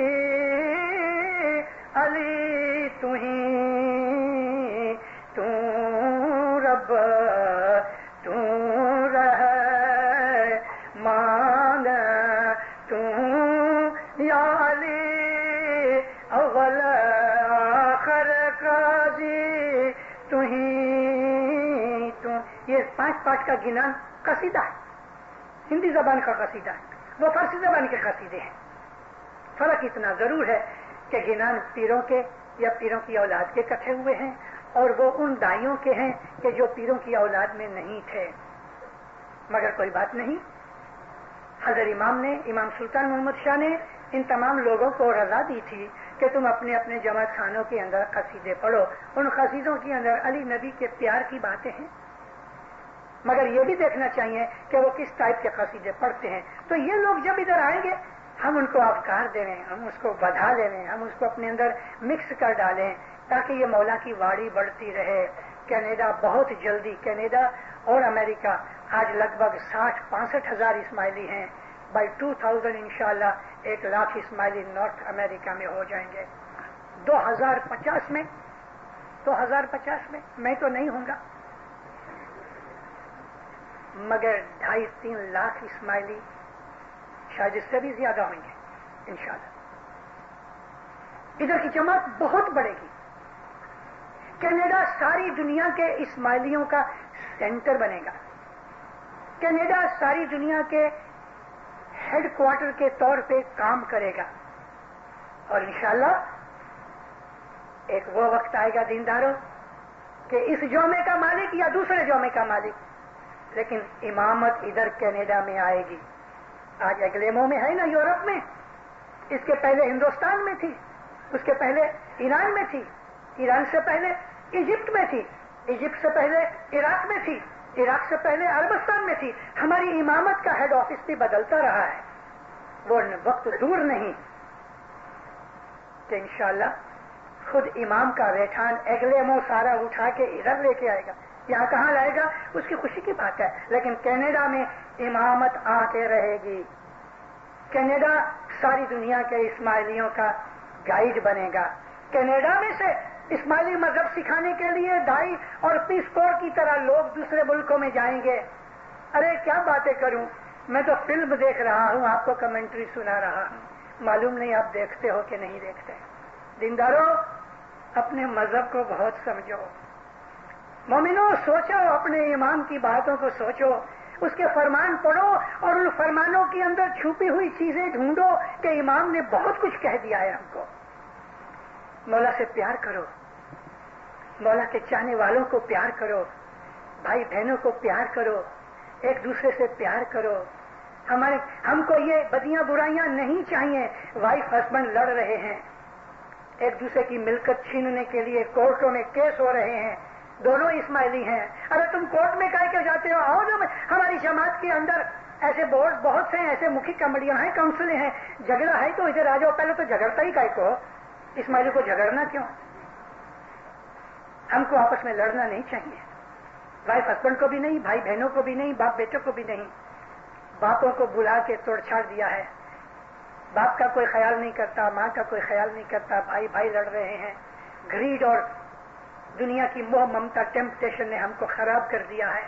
علی تمہیں تم رب تم رحمان تم یا علی اول آخر قاضی تمہیں. یہ 5 پارٹ کا گنان قصیدہ ہے, ہندی زبان کا قصیدہ ہے, وہ فارسی زبان کے قصیدے ہیں. فرق اتنا ضرور ہے کہ گنان پیروں کے یا پیروں کی اولاد کے کٹھے ہوئے ہیں, اور وہ ان دائیوں کے ہیں کہ جو پیروں کی اولاد میں نہیں تھے. مگر کوئی بات نہیں, حضرت امام نے, امام سلطان محمد شاہ نے ان تمام لوگوں کو رضا دی تھی کہ تم اپنے اپنے جماعت خانوں کے اندر قصیدے پڑھو. ان قصیدوں کے اندر علی نبی کے پیار کی باتیں ہیں, مگر یہ بھی دیکھنا چاہیے کہ وہ کس ٹائپ کے قصیدے پڑھتے ہیں. تو یہ لوگ جب ادھر آئیں گے, ہم ان کو افکار دے رہے ہیں, ہم اس کو بدھا لے رہے ہیں, ہم اس کو اپنے اندر مکس کر ڈالیں تاکہ یہ مولا کی واڑی بڑھتی رہے. کینیڈا بہت جلدی, کینیڈا اور امریکہ آج لگ بھگ 60-65 ہزار اسماعیلی ہیں. بائی 2000 انشاءاللہ 1 لاکھ اسماعیلی نارتھ امریکہ میں ہو جائیں گے. 2050 میں میں تو نہیں ہوں گا, مگر 2.5-3 لاکھ اسماعیلی شاید اس سے بھی زیادہ ہوں گے انشاءاللہ. ادھر کی جماعت بہت بڑھے گی. کینیڈا ساری دنیا کے اسماعیلیوں کا سینٹر بنے گا. کینیڈا ساری دنیا کے ہیڈ کوارٹر کے طور پہ کام کرے گا. اور انشاءاللہ ایک وہ وقت آئے گا دینداروں کہ اس جومے کا مالک یا دوسرے جومے کا مالک, لیکن امامت ادھر کینیڈا میں آئے گی. آج اگلیموں میں ہے نا, یورپ میں, اس کے پہلے ہندوستان میں تھی, اس کے پہلے ایران میں تھی, ایران سے پہلے ایجپٹ میں تھی, ایجپٹ سے پہلے عراق میں تھی, عراق سے پہلے عربستان میں تھی. ہماری امامت کا ہیڈ آفس بھی بدلتا رہا ہے. وہ وقت دور نہیں کہ انشاءاللہ خود امام کا ریٹھان اگلیموں سارا اٹھا کے ادھر لے کے آئے گا. یہاں کہاں لائے گا, اس کی خوشی کی بات ہے, لیکن کینیڈا میں امامت آ کے رہے گی. کینیڈا ساری دنیا کے اسماعیلیوں کا گائیڈ بنے گا. کینیڈا میں سے اسماعیلی مذہب سکھانے کے لیے دائی اور پیس کور کی طرح لوگ دوسرے ملکوں میں جائیں گے. ارے کیا باتیں کروں, میں تو فلم دیکھ رہا ہوں, آپ کو کمنٹری سنا رہا ہوں, معلوم نہیں آپ دیکھتے ہو کہ نہیں دیکھتے. دینداروں, اپنے مذہب کو بہت سمجھو. مومنوں, سوچو, اپنے امام کی باتوں کو سوچو. اس کے فرمان پڑھو اور ان فرمانوں کے اندر چھپی ہوئی چیزیں ڈھونڈو کہ امام نے بہت کچھ کہہ دیا ہے ہم کو. مولا سے پیار کرو، مولا کے چاہنے والوں کو پیار کرو، بھائی بہنوں کو پیار کرو، ایک دوسرے سے پیار کرو. ہم کو یہ بدیاں برائیاں نہیں چاہیے. وائف ہسبینڈ لڑ رہے ہیں، ایک دوسرے کی ملکت چھیننے کے لیے کورٹوں میں کیس ہو رہے ہیں، دونوں اسماعیلی ہیں. ارے تم کورٹ میں کہہ کے جاتے ہو؟ آؤ جو ہماری جماعت کے اندر ایسے بورڈ بہت سے ہیں، ایسے مکھی کمیٹیاں ہیں، کاؤنسلیں ہیں. جھگڑا ہے تو ادھر آ جاؤ. پہلے تو جھگڑتا ہی کائے کو؟ اسماعیلی کو جھگڑنا کیوں؟ ہم کو آپس میں لڑنا نہیں چاہیے. وائف ہسبینڈ کو بھی نہیں، بھائی بہنوں کو بھی نہیں، باپ بیٹوں کو بھی نہیں. باپوں کو بلا کے توڑ چھاڑ دیا ہے. باپ کا کوئی خیال نہیں کرتا، ماں کا کوئی خیال نہیں کرتا، بھائی بھائی لڑ رہے ہیں. گریڈ اور دنیا کی موہ ممتا ٹیمپٹیشن نے ہم کو خراب کر دیا ہے.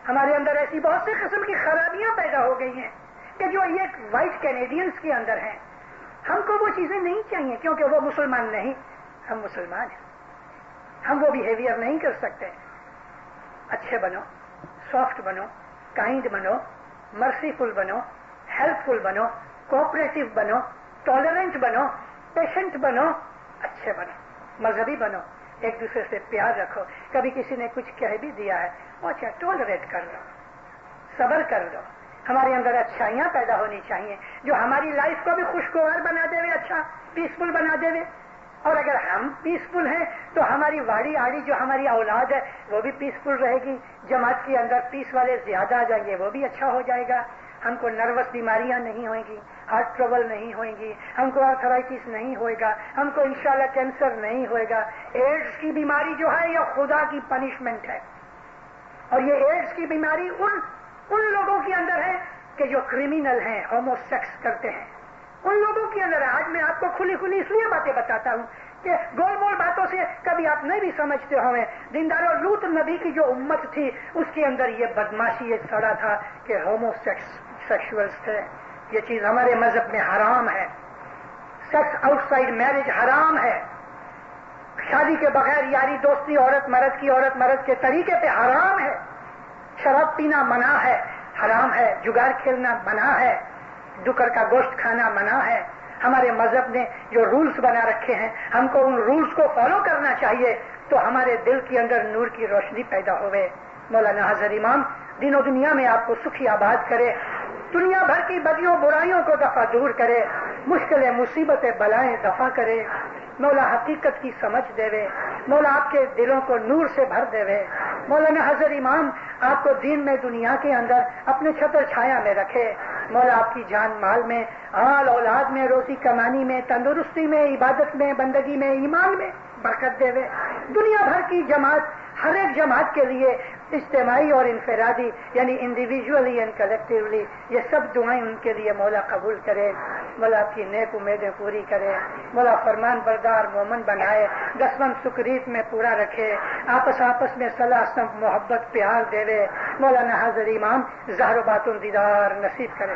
ہمارے اندر ایسی بہت سی قسم کی خرابیاں پیدا ہو گئی ہیں کہ جو یہ وائٹ کینیڈینز کے اندر ہیں. ہم کو وہ چیزیں نہیں چاہیے کیونکہ وہ مسلمان نہیں، ہم مسلمان ہیں. ہم وہ بیہیویئر نہیں کر سکتے. اچھے بنو، سافٹ بنو، کائنڈ بنو، مرسیفل بنو، ہیلپ فل بنو، کوآپریٹو بنو، ٹالرنٹ بنو، پیشنٹ بنو، اچھے بنو، مذہبی بنو، ایک دوسرے سے پیار رکھو. کبھی کسی نے کچھ کہہ بھی دیا ہے، اچھا ٹالریٹ کر لو، صبر کر لو. ہمارے اندر اچھائیاں پیدا ہونی چاہیے جو ہماری لائف کو بھی خوشگوار بنا دے وے، اچھا پیسفل بنا دے وے. اور اگر ہم پیسفل ہیں تو ہماری واڑی آڑی جو ہماری اولاد ہے وہ بھی پیسفل رہے گی. جماعت کے اندر پیس والے زیادہ آ جائیں گے، وہ بھی اچھا ہو جائے گا. ہم کو نروس بیماریاں نہیں ہوئیں گی، ہارٹ ٹربل نہیں ہوئیں گی، ہم کو آرتھرائٹس نہیں ہوئے گا، ہم کو انشاءاللہ کینسر نہیں ہوئے گا. ایڈز کی بیماری جو ہے یہ خدا کی پنشمنٹ ہے. اور یہ ایڈز کی بیماری ان لوگوں کے اندر ہے کہ جو کرمینل ہیں، ہومو سیکس کرتے ہیں، ان لوگوں کے اندر. آج میں آپ کو کھلی کھلی اس لیے باتیں بتاتا ہوں کہ گول مول باتوں سے کبھی آپ نہیں بھی سمجھتے ہوئے. دیندار اور لوط نبی کی جو امت تھی اس کے اندر یہ بدماشی یہ سڑا تھا کہ ہومو سیکشولز تھے. یہ چیز ہمارے مذہب میں حرام ہے. سیکس آؤٹ سائڈ میرج حرام ہے. شادی کے بغیر یاری دوستی عورت مرد کے طریقے پہ حرام ہے. شراب پینا منع ہے، حرام ہے. جگار کھیلنا منع ہے. ڈکر کا گوشت کھانا منع ہے. ہمارے مذہب نے جو رولز بنا رکھے ہیں ہم کو ان رولز کو فالو کرنا چاہیے تو ہمارے دل کے اندر نور کی روشنی پیدا ہوئے. مولانا حضرت امام دین و دنیا میں آپ کو سکھی آباد کرے، دنیا بھر کی بدیوں برائیوں کو دفع دور کرے، مشکلیں مصیبتیں بلائیں دفع کرے. مولا حقیقت کی سمجھ دے وے، مولا آپ کے دلوں کو نور سے بھر دے وے. مولانا حضرت امام آپ کو دین میں دنیا کے اندر اپنے چھتر چھایا میں رکھے. مولا آپ کی جان مال میں، آل اولاد میں، روزی کمانی میں، تندرستی میں، عبادت میں، بندگی میں، ایمان میں برکت دے وے. دنیا بھر کی جماعت، ہر ایک جماعت کے لیے اجتماعی اور انفرادی یعنی انڈیویجولی اینڈ کلیکٹیولی یہ سب دعائیں ان کے لیے مولا قبول کرے. مولا آپ کی نیک امیدیں پوری کرے. مولا فرمان بردار مومن بنائے، دسمن سکریت میں پورا رکھے، آپس میں صلاح سم محبت پیار دے. مولانا حضرت امام زہر و باتن دیدار نصیب کرے.